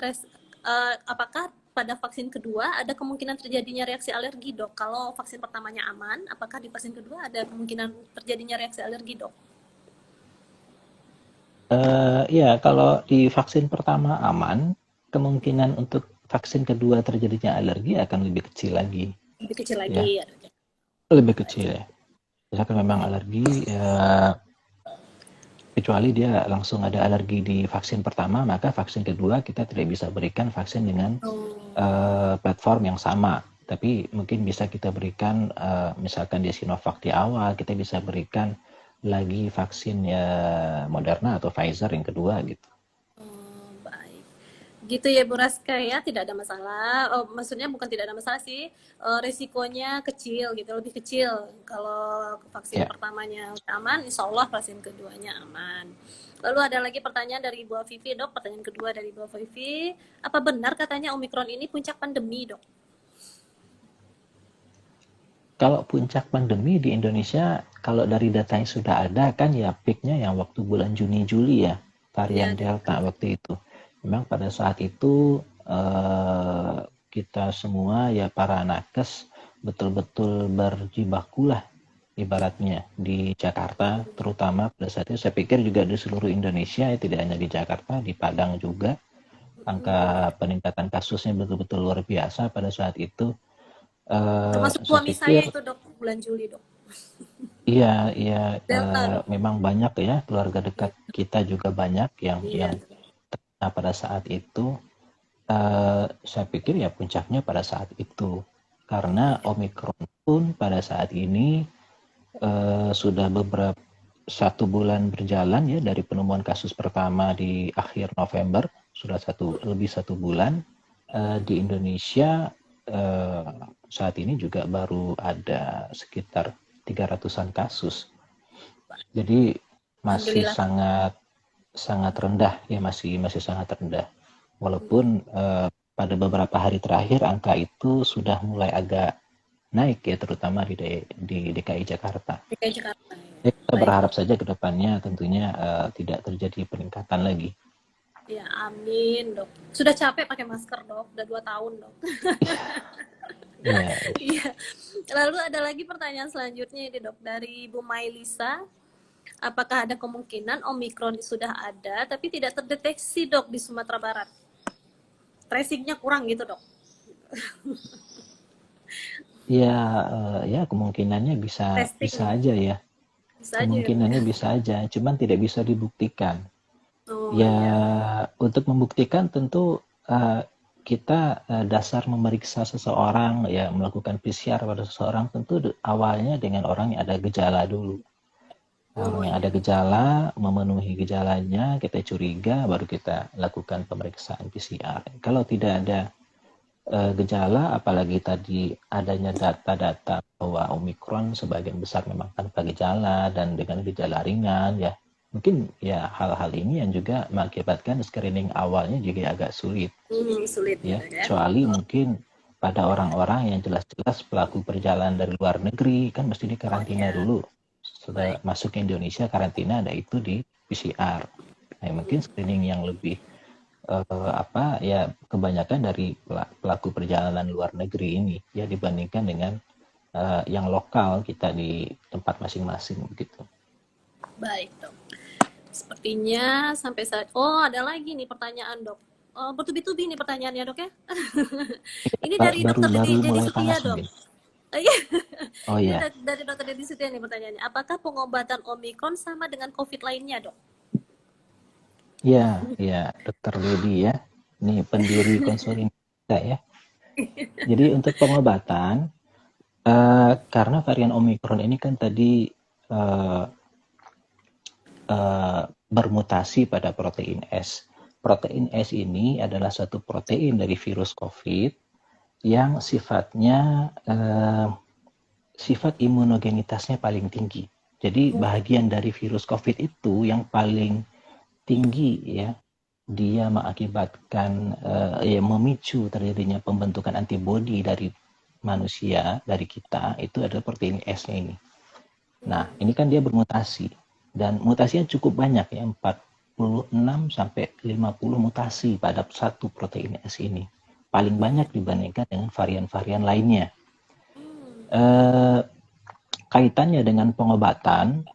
apakah pada vaksin kedua ada kemungkinan terjadinya reaksi alergi dok? Kalau vaksin pertamanya aman, apakah di vaksin kedua ada kemungkinan terjadinya reaksi alergi dok? Ya, kalau di vaksin pertama aman, kemungkinan untuk vaksin kedua terjadinya alergi akan lebih kecil lagi. Lebih kecil Ya, lagi ya dok. lebih Baik, kecil ya. Misalkan memang baik. alergi, ya, kecuali dia langsung ada alergi di vaksin pertama, maka vaksin kedua kita tidak bisa berikan vaksin dengan Oh, platform yang sama. Tapi mungkin bisa kita berikan, misalkan di Sinovac di awal, kita bisa berikan lagi vaksin ya Moderna atau Pfizer yang kedua gitu. oh, baik. Gitu ya Bu Raska ya, tidak ada masalah. Oh, maksudnya bukan tidak ada masalah sih, resikonya kecil gitu, lebih kecil. Kalau vaksin Ya. pertamanya udah aman, insya Allah vaksin keduanya aman. Lalu ada lagi pertanyaan dari Ibu Afifi, dok. Pertanyaan kedua dari Ibu Afifi, apa benar katanya Omikron ini puncak pandemi, dok? Kalau puncak pandemi di Indonesia, kalau dari data yang sudah ada kan ya peaknya yang waktu bulan Juni Juli ya, Iya, varian Delta waktu itu. Memang pada saat itu kita semua ya para nakes betul-betul berjibakulah ibaratnya di Jakarta, terutama pada saat itu saya pikir juga di seluruh Indonesia ya, tidak hanya di Jakarta, di Padang juga angka peningkatan kasusnya betul-betul luar biasa pada saat itu. termasuk Saya suami saya pikir itu, dok, bulan Juli, dok. iya, iya, Delta, dok. memang banyak ya keluarga dekat kita juga banyak yang Iya, terkena pada saat itu. Saya pikir ya puncaknya pada saat itu karena Omikron pun pada saat ini sudah beberapa 1 bulan berjalan ya dari penemuan kasus pertama di akhir November sudah lebih 1 bulan. Di Indonesia eh, saat ini juga baru ada sekitar 300-an kasus. Jadi masih alhamdulillah. sangat sangat rendah ya masih sangat rendah. Walaupun pada beberapa hari terakhir angka itu sudah mulai agak naik ya terutama di DKI Jakarta. DKI Jakarta. Ya, Ya. kita Baik, berharap dok. saja ke depannya tentunya tidak terjadi peningkatan lagi. Ya, amin, dok. Sudah capek pakai masker, dok. Udah 2 tahun, dok. Ya, Iya. Lalu ada lagi pertanyaan selanjutnya ini, dok. Dari Ibu Mailisa. Apakah ada kemungkinan Omikron sudah ada, tapi tidak terdeteksi, dok, di Sumatera Barat? Tracingnya kurang gitu, dok. ya, ya kemungkinannya bisa bisa Testing. aja ya. Bisa aja ya, dok, Kemungkinannya ya? bisa aja, cuman tidak bisa dibuktikan. Oh, Ya, iya. untuk membuktikan tentu kita dasar memeriksa seseorang, ya melakukan PCR pada seseorang tentu awalnya dengan orang yang ada gejala dulu. Orang Oh, yang iya. ada gejala, memenuhi gejalanya, kita curiga, baru kita lakukan pemeriksaan PCR. Kalau tidak ada gejala, apalagi tadi adanya data-data bahwa Omikron sebagian besar memang tanpa gejala dan dengan gejala ringan, ya mungkin ya hal-hal ini yang juga mengakibatkan screening awalnya juga agak sulit, Sulit ya, ya. dok, ya? Kecuali mungkin pada orang-orang yang jelas-jelas pelaku perjalanan dari luar negeri, kan mesti Oh, dikarantina iya. dulu. Sudah Baik. masuk ke Indonesia karantina, ada itu di PCR. Nah, mungkin screening yang lebih apa ya kebanyakan dari pelaku perjalanan luar negeri ini ya dibandingkan dengan yang lokal kita di tempat masing-masing begitu. Baik, dok. Sepertinya sampai saat oh ada lagi nih pertanyaan, dok. Oh, bertubi-tubi nih pertanyaannya, dok ya. Ini dari Baru dokter baru Dedi mulai Setia, panas dok. mungkin. Iya. Oh Ini ya, dari dokter Deddy Setia nih pertanyaannya. Apakah pengobatan Omikron sama dengan COVID lainnya, dok? ya, ya, Dokter Lady ya. Ini pendiri konsulin kita ya. Jadi untuk pengobatan, karena varian Omikron ini kan tadi eh, bermutasi pada protein S. Protein S ini adalah suatu protein dari virus COVID yang sifatnya sifat imunogenitasnya paling tinggi. Jadi bagian dari virus COVID itu yang paling tinggi ya, dia mengakibatkan memicu terjadinya pembentukan antibodi dari manusia, dari kita, itu adalah protein S-nya ini. Nah, ini kan dia bermutasi dan mutasinya cukup banyak ya, 46 sampai 50 mutasi pada satu protein S ini. Paling banyak dibandingkan dengan varian-varian lainnya. Kaitannya dengan pengobatan,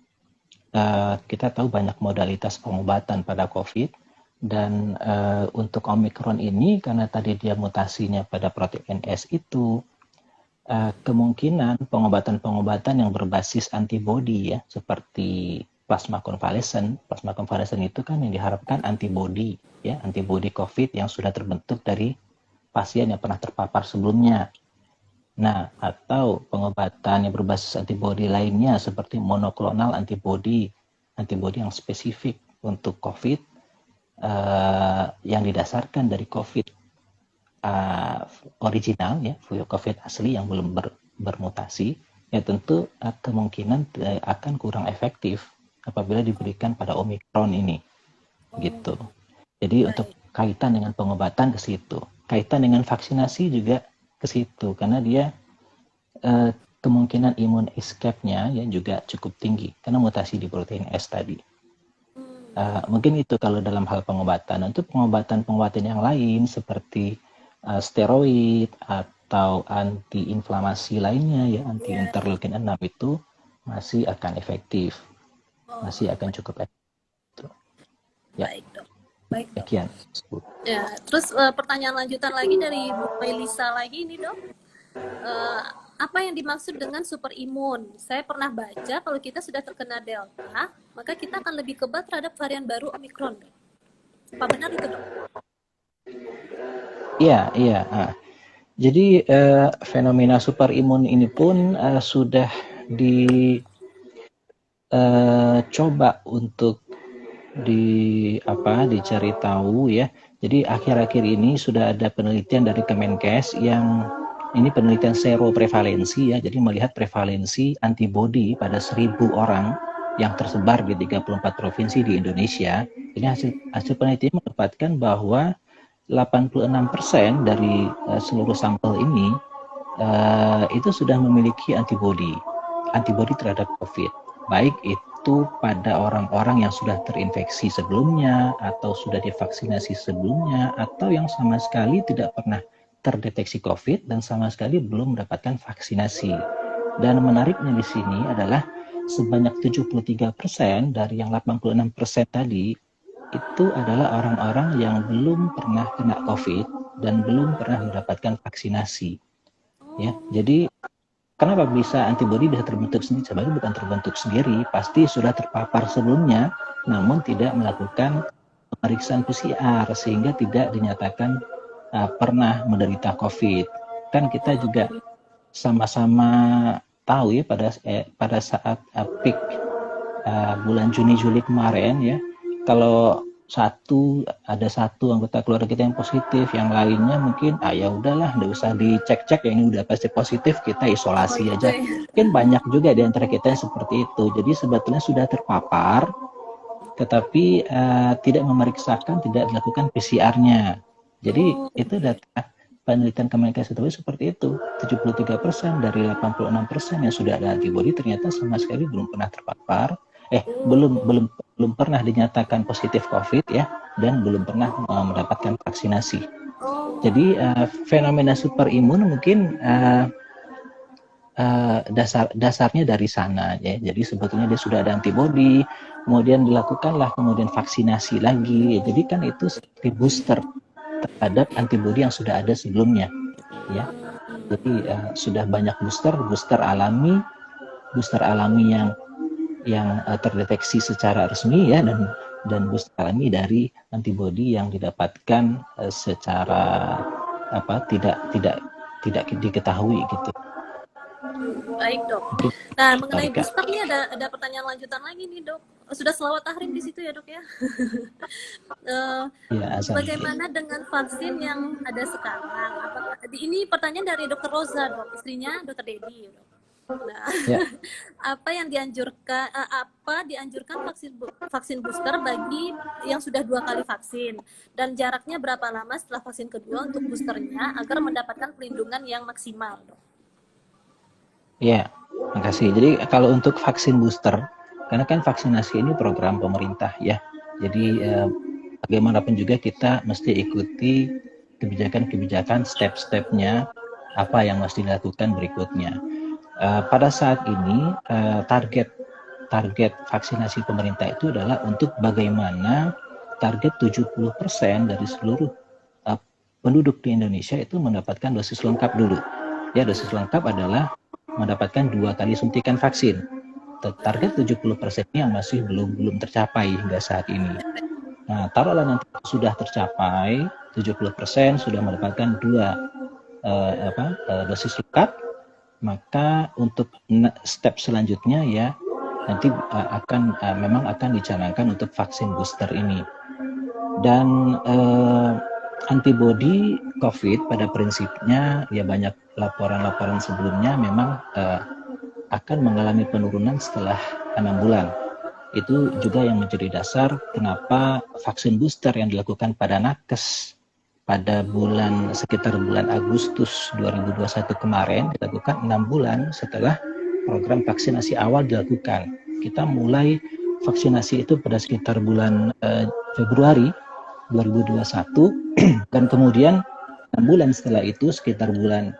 kita tahu banyak modalitas pengobatan pada COVID dan untuk Omicron ini karena tadi dia mutasinya pada protein S itu, kemungkinan pengobatan-pengobatan yang berbasis antibodi ya, seperti plasma konvalesen. Plasma konvalesen itu kan yang diharapkan antibodi ya, antibodi COVID yang sudah terbentuk dari pasien yang pernah terpapar sebelumnya. Nah, atau pengobatan yang berbasis antibodi lainnya seperti monoklonal antibodi, antibodi yang spesifik untuk COVID yang didasarkan dari COVID original ya, COVID asli yang belum bermutasi, ya tentu kemungkinan akan kurang efektif apabila diberikan pada Omicron ini, gitu. Jadi untuk kaitan dengan pengobatan ke situ, kaitan dengan vaksinasi juga ke situ, karena dia kemungkinan imun escape-nya ya juga cukup tinggi karena mutasi di protein S tadi. Mungkin itu kalau dalam hal pengobatan. Untuk pengobatan-pengobatan yang lain seperti steroid atau antiinflamasi lainnya ya, anti interleukin 6 itu masih akan efektif, masih akan cukup efektif. Ya. Baik, dok. Baik, dok. Sekian. Ya, terus pertanyaan lanjutan lagi dari Bu Melisa lagi ini, dok. Apa yang dimaksud dengan super imun? Saya pernah baca kalau kita sudah terkena Delta, maka kita akan lebih kebal terhadap varian baru Omicron. Apa benar itu, dok? Iya, iya. Jadi fenomena super imun ini pun sudah dicoba untuk dicari tahu ya. Jadi akhir-akhir ini sudah ada penelitian dari Kemenkes yang ini penelitian seroprevalensi ya. Jadi melihat prevalensi antibodi pada 1.000 orang yang tersebar di 34 provinsi di Indonesia. Ini hasil penelitian mendapatkan bahwa 86% dari seluruh sampel ini itu sudah memiliki antibodi terhadap COVID. Baik itu pada orang-orang yang sudah terinfeksi sebelumnya atau sudah divaksinasi sebelumnya atau yang sama sekali tidak pernah terdeteksi COVID dan sama sekali belum mendapatkan vaksinasi. Dan menariknya di sini adalah sebanyak 73% dari yang 86% tadi itu adalah orang-orang yang belum pernah kena COVID dan belum pernah mendapatkan vaksinasi. Ya, jadi kenapa bisa antibodi bisa terbentuk sendiri? Sebenarnya bukan terbentuk sendiri, pasti sudah terpapar sebelumnya, namun tidak melakukan pemeriksaan PCR sehingga tidak dinyatakan pernah menderita COVID. Kan kita juga sama-sama tahu ya pada saat peak bulan Juni Juli kemarin ya, kalau ada satu anggota keluarga kita yang positif, yang lainnya mungkin ya udahlah, nggak usah dicek-cek, yang ini udah pasti positif, kita isolasi aja. Mungkin banyak juga di antara kita yang seperti itu. Jadi sebetulnya sudah terpapar, tetapi tidak memeriksakan, tidak dilakukan PCR-nya. Jadi itu data penelitian Kemenkes itu seperti itu. 73% dari 86% yang sudah ada antibodi ternyata sama sekali belum pernah terpapar. Belum pernah dinyatakan positif COVID ya, dan belum pernah mendapatkan vaksinasi. Jadi fenomena super imun mungkin dasarnya dari sana ya. Jadi sebetulnya dia sudah ada antibodi, kemudian dilakukanlah kemudian vaksinasi lagi. Ya, jadi kan itu seperti booster terhadap antibodi yang sudah ada sebelumnya ya. Jadi sudah banyak booster alami, yang terdeteksi secara resmi ya, dan booster alami dari antibodi yang didapatkan secara tidak diketahui gitu. Baik dok. Mungkin Nah mengenai Rika. booster nih ada pertanyaan lanjutan lagi nih dok. Sudah selawat tahrim di situ ya dok ya. Ya, Azan. Bagaimana dengan vaksin yang ada sekarang? Ini pertanyaan dari Dokter Rosa dok, istrinya Dokter Dedi. Nah, Ya. apa dianjurkan vaksin booster bagi yang sudah 2 kali vaksin, dan jaraknya berapa lama setelah vaksin kedua untuk boosternya agar mendapatkan perlindungan yang maksimal, dok? Ya, makasih. Jadi kalau untuk vaksin booster, karena kan vaksinasi ini program pemerintah ya, jadi bagaimanapun juga kita mesti ikuti kebijakan-kebijakan, step-stepnya apa yang mesti dilakukan berikutnya. Pada saat ini target vaksinasi pemerintah itu adalah untuk bagaimana target 70% dari seluruh penduduk di Indonesia itu mendapatkan dosis lengkap dulu. Ya, dosis lengkap adalah mendapatkan 2 kali suntikan vaksin. Target 70% yang masih belum tercapai hingga saat ini. Nah, taruhlah nanti sudah tercapai 70%, sudah mendapatkan 2 dosis lengkap, maka untuk step selanjutnya ya nanti memang akan dicanangkan untuk vaksin booster ini. Dan antibodi COVID pada prinsipnya ya banyak laporan-laporan sebelumnya memang akan mengalami penurunan setelah 6 bulan. Itu juga yang menjadi dasar kenapa vaksin booster yang dilakukan pada nakes pada sekitar bulan Agustus 2021 kemarin dilakukan 6 bulan setelah program vaksinasi awal dilakukan. Kita mulai vaksinasi itu pada sekitar bulan Februari 2021 dan kemudian 6 bulan setelah itu sekitar bulan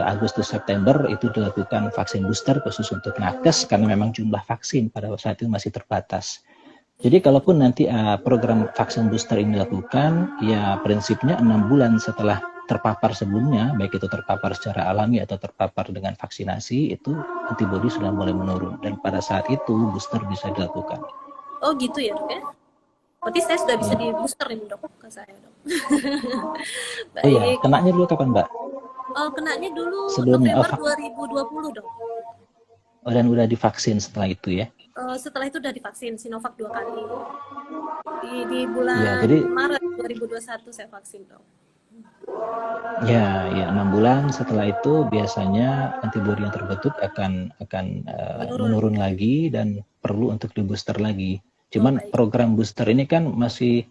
Agustus September itu dilakukan vaksin booster khusus untuk nakes karena memang jumlah vaksin pada saat itu masih terbatas. Jadi kalaupun nanti program vaksin booster ini dilakukan, ya prinsipnya 6 bulan setelah terpapar sebelumnya, baik itu terpapar secara alami atau terpapar dengan vaksinasi, itu antibodi sudah mulai menurun. Dan pada saat itu booster bisa dilakukan. Oh gitu ya dok ya? Berarti saya sudah bisa di booster ini dok ke saya dok. Baik. Oh iya, kenanya dulu kapan mbak? Oh kenanya dulu sebelumnya, November 2020 dok. Oh dan udah divaksin setelah itu ya? Setelah itu udah divaksin Sinovac 2 kali. Di bulan ya, jadi, Maret 2021 saya vaksin dok. Ya 6 bulan setelah itu biasanya antibodi yang terbentuk akan menurun lagi dan perlu untuk di booster lagi. Cuman program booster ini kan masih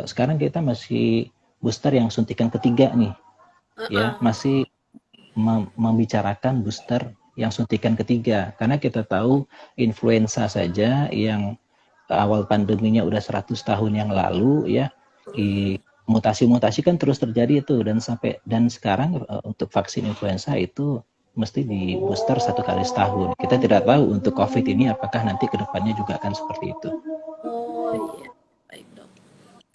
sekarang kita masih booster yang suntikan ketiga nih, ya masih membicarakan booster yang suntikan ketiga, karena kita tahu influenza saja yang awal pandeminya udah 100 tahun yang lalu ya, mutasi-mutasi kan terus terjadi itu, dan sekarang untuk vaksin influenza itu mesti di booster 1 kali setahun. Kita tidak tahu untuk COVID ini apakah nanti kedepannya juga akan seperti itu. Oh iya, baik dok.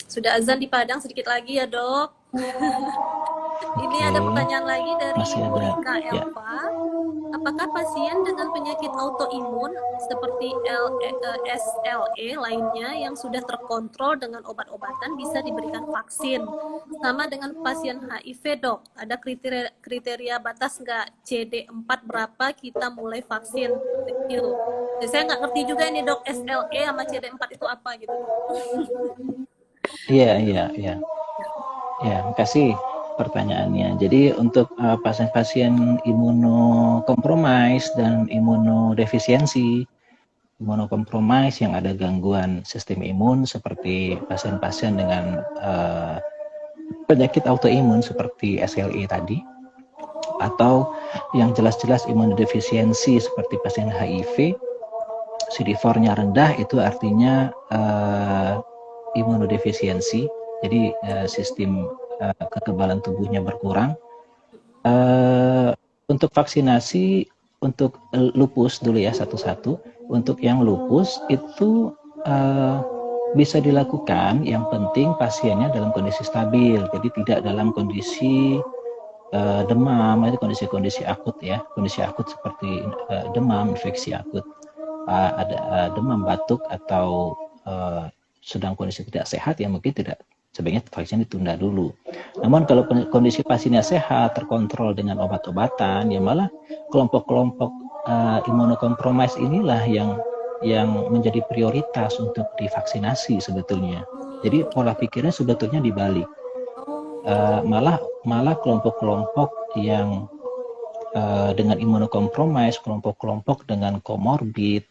Sudah azan di Padang sedikit lagi ya dok. Ini ada pertanyaan lagi dari Rika Elva. Apakah pasien dengan penyakit autoimun seperti SLE lainnya yang sudah terkontrol dengan obat-obatan bisa diberikan vaksin? Sama dengan pasien HIV dok, ada kriteria batas nggak? CD4 berapa kita mulai vaksin? Jadi saya nggak ngerti juga ini dok, SLE sama CD4 itu apa gitu. Iya. Ya, makasih pertanyaannya. Jadi untuk pasien-pasien imunokompromis dan imunodefisiensi, imunokompromis yang ada gangguan sistem imun seperti pasien-pasien dengan penyakit autoimun seperti SLE tadi, atau yang jelas-jelas imunodefisiensi seperti pasien HIV, CD4-nya rendah, itu artinya imunodefisiensi, jadi sistem kekebalan tubuhnya berkurang. Untuk vaksinasi untuk lupus dulu ya satu-satu. Untuk yang lupus itu bisa dilakukan, yang penting pasiennya dalam kondisi stabil, jadi tidak dalam kondisi demam, itu kondisi-kondisi akut ya, kondisi akut seperti demam, infeksi akut, ada demam, batuk atau sedang kondisi tidak sehat, ya mungkin tidak, sebaiknya vaksin ditunda dulu. Namun kalau kondisi pasiennya sehat, terkontrol dengan obat-obatan, ya malah kelompok-kelompok imunokompromis inilah yang menjadi prioritas untuk divaksinasi sebetulnya. Jadi pola pikirnya sebetulnya dibalik. Malah kelompok-kelompok yang dengan imunokompromis, kelompok-kelompok dengan komorbid,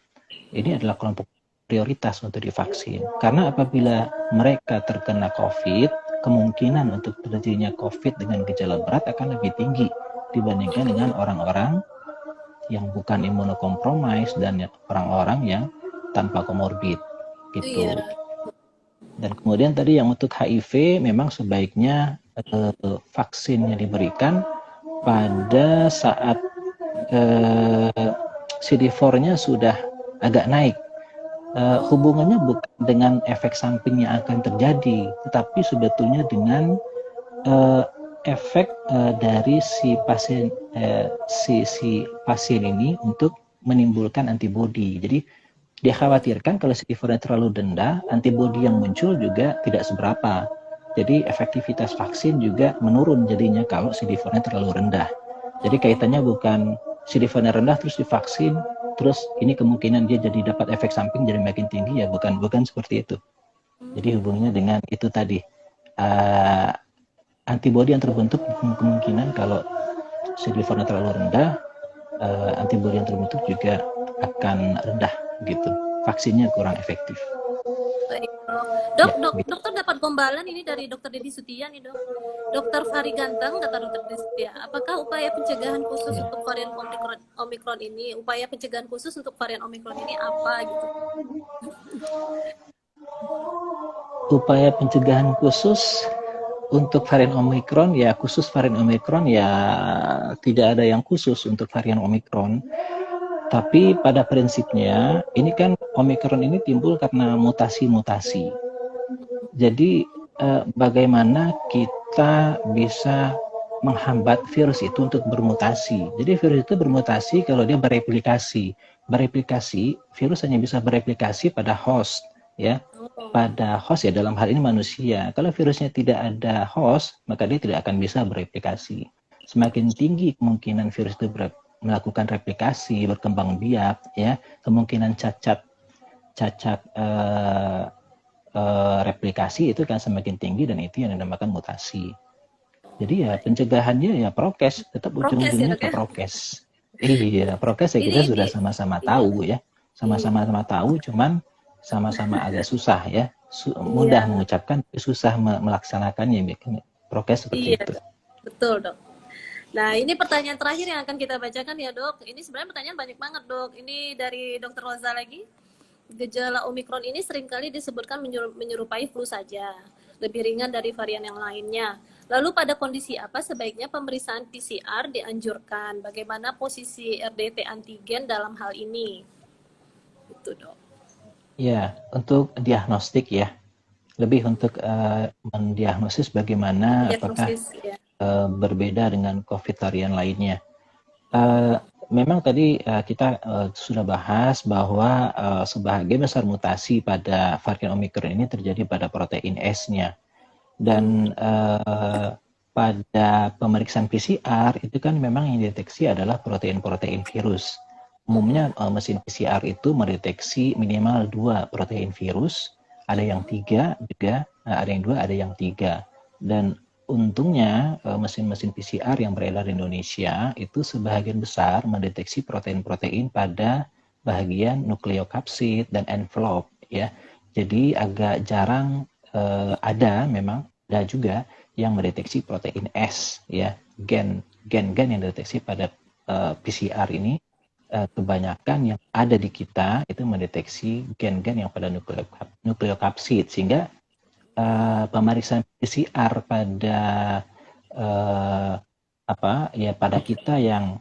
ini adalah kelompok prioritas untuk divaksin. Karena apabila mereka terkena COVID, kemungkinan untuk terjadinya COVID dengan gejala berat akan lebih tinggi dibandingkan dengan orang-orang yang bukan imunokompromis dan orang-orang yang tanpa komorbid gitu. Dan kemudian tadi yang untuk HIV memang sebaiknya vaksinnya diberikan pada saat CD4-nya sudah agak naik. Hubungannya bukan dengan efek samping yang akan terjadi, tetapi sebetulnya dengan efek dari si pasien ini untuk menimbulkan antibodi. Jadi dikhawatirkan kalau CD4-nya terlalu rendah, antibodi yang muncul juga tidak seberapa. Jadi efektivitas vaksin juga menurun jadinya kalau CD4-nya terlalu rendah. Jadi kaitannya bukan CD4-nya rendah terus divaksin, terus ini kemungkinan dia jadi dapat efek samping jadi makin tinggi, ya bukan seperti itu. Jadi hubungannya dengan itu tadi, antibodi yang terbentuk kemungkinan kalau CD4-nya terlalu rendah, antibodi yang terbentuk juga akan rendah gitu. Vaksinnya kurang efektif. Baik, dokter dapat gombalan ini dari Dokter Dedi Sutia nih dok. Dokter Fahri Ganteng, kata Dokter Dedi Sutia, apakah upaya pencegahan khusus untuk varian Omikron ini, upaya pencegahan khusus untuk varian Omikron ini apa gitu? Upaya pencegahan khusus untuk varian Omikron, ya khusus varian Omikron ya tidak ada yang khusus untuk varian Omikron. Tapi pada prinsipnya, ini kan Omikron ini timbul karena mutasi-mutasi. Jadi bagaimana kita bisa menghambat virus itu untuk bermutasi. Jadi virus itu bermutasi kalau dia bereplikasi. Bereplikasi, virus hanya bisa bereplikasi pada host, ya. Pada host ya, dalam hal ini manusia. Kalau virusnya tidak ada host, maka dia tidak akan bisa bereplikasi. Semakin tinggi kemungkinan virus itu melakukan replikasi, berkembang biak, ya, kemungkinan cacat replikasi itu kan semakin tinggi, dan itu yang dinamakan mutasi. Jadi ya pencegahannya ya prokes, tetap ujung-ujungnya ke prokes. Iya, prokes ya kita sudah sama-sama tahu ya, sama-sama tahu, cuman sama-sama agak susah ya, mudah mengucapkan, susah melaksanakannya, prokes seperti itu. Betul dok. Nah, ini pertanyaan terakhir yang akan kita bacakan ya dok. Ini sebenarnya pertanyaan banyak banget dok. Ini dari Dokter Roza lagi. Gejala Omikron ini seringkali disebutkan menyerupai flu saja, lebih ringan dari varian yang lainnya. Lalu pada kondisi apa sebaiknya pemeriksaan PCR dianjurkan? Bagaimana posisi RDT antigen dalam hal ini? Itu dok. Ya, untuk diagnostik ya, lebih untuk mendiagnosis bagaimana apakah berbeda dengan COVID varian lainnya. Memang tadi kita sudah bahas bahwa sebagian besar mutasi pada varian Omikron ini terjadi pada protein S-nya. Dan pada pemeriksaan PCR itu kan memang yang dideteksi adalah protein-protein virus. Umumnya mesin PCR itu mendeteksi minimal 2 protein virus, ada yang 3 juga, ada yang 2, ada yang 3. Dan untungnya mesin-mesin PCR yang beredar di Indonesia itu sebagian besar mendeteksi protein-protein pada bagian nukleokapsid dan envelope ya. Jadi agak jarang ada juga yang mendeteksi protein S ya. Gen-gen yang dideteksi pada PCR ini kebanyakan yang ada di kita itu mendeteksi gen-gen yang pada nukleokapsid, sehingga pemeriksaan PCR pada pada kita yang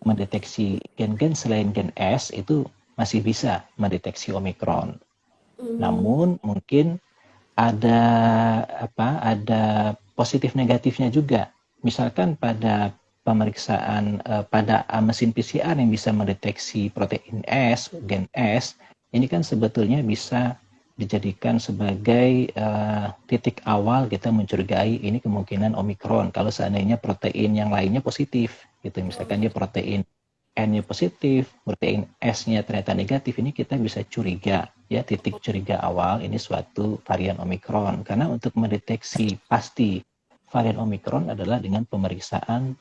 mendeteksi gen-gen selain gen S itu masih bisa mendeteksi Omikron. Namun mungkin ada positif negatifnya juga misalkan pada pemeriksaan pada mesin PCR yang bisa mendeteksi protein S, gen S, ini kan sebetulnya bisa dijadikan sebagai titik awal kita mencurigai ini kemungkinan Omikron. Kalau seandainya protein yang lainnya positif, gitu, misalkan dia protein N-nya positif, protein S-nya ternyata negatif, ini kita bisa curiga, ya, titik curiga awal ini suatu varian Omikron. Karena untuk mendeteksi pasti varian Omikron adalah dengan pemeriksaan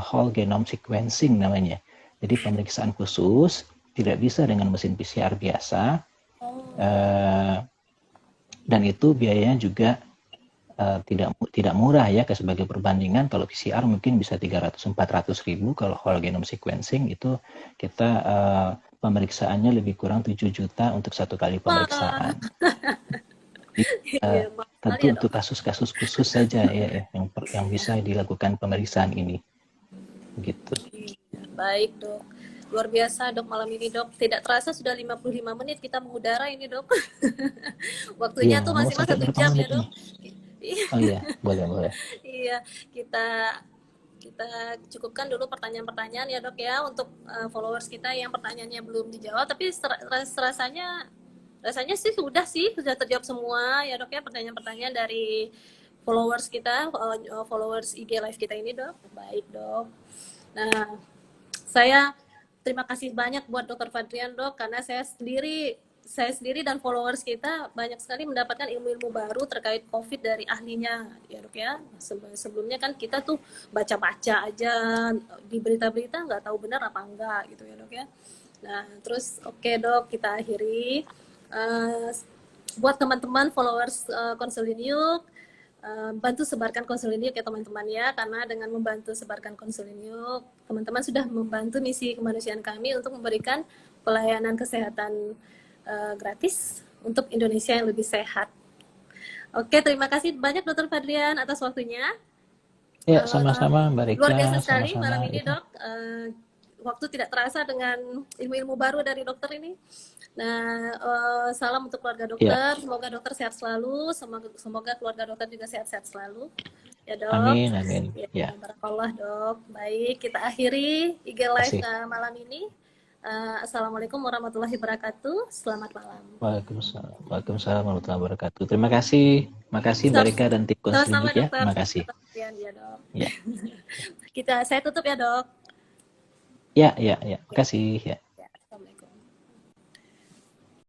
whole genome sequencing namanya. Jadi pemeriksaan khusus, tidak bisa dengan mesin PCR biasa, dan itu biayanya juga tidak murah ya, sebagai perbandingan kalau PCR mungkin bisa 300-400 ribu, kalau whole genome sequencing itu kita pemeriksaannya lebih kurang 7 juta untuk satu kali pemeriksaan. Iya, Tentu ya dok. untuk kasus-kasus khusus saja ya, yang bisa dilakukan pemeriksaan ini gitu. Baik dok, luar biasa dok malam ini dok. Tidak terasa sudah 55 menit kita mengudara ini dok. Waktunya Iya, tuh mau masih sampai 1 berapa jam ya menit dok. ini? Oh iya, boleh. Iya, kita kita cukupkan dulu pertanyaan-pertanyaan ya dok ya, untuk followers kita yang pertanyaannya belum dijawab, tapi rasanya sih sudah terjawab semua ya dok ya, pertanyaan-pertanyaan dari followers kita, followers IG live kita ini dok. Baik dok. Nah, saya terima kasih banyak buat Dokter Fadrian dok, karena saya sendiri dan followers kita banyak sekali mendapatkan ilmu-ilmu baru terkait COVID dari ahlinya ya dok ya. Sebelumnya kan kita tuh baca-baca aja di berita-berita, nggak tahu benar apa enggak gitu ya dok ya. Nah terus oke dok, kita akhiri. Buat teman-teman followers Konseling Yuk, bantu sebarkan Konseling Yuk ya teman-teman ya, karena dengan membantu sebarkan Konseling Yuk, teman-teman sudah membantu misi kemanusiaan kami untuk memberikan pelayanan kesehatan gratis untuk Indonesia yang lebih sehat. Oke, terima kasih banyak Dokter Fadrian atas waktunya. Ya, sama-sama Mbak Luar Rika, biasa sekali sama-sama malam ini itu. dok. Waktu tidak terasa dengan ilmu-ilmu baru dari dokter ini. Nah, salam untuk keluarga Ya, dokter. Semoga dokter sehat selalu. Semoga keluarga dokter juga sehat-sehat selalu. Ya dok. amin. Ya, Barakallah dok. Baik, kita akhiri IG live kasih. malam ini. Assalamualaikum warahmatullahi wabarakatuh. Selamat malam. Waalaikumsalam warahmatullahi wabarakatuh. Terima kasih Mbak Rika dan tim Sama-sama Konseling ya. dokter. Terima kasih. Ya dok. Ya, Saya tutup ya dok. ya. Terima kasih ya.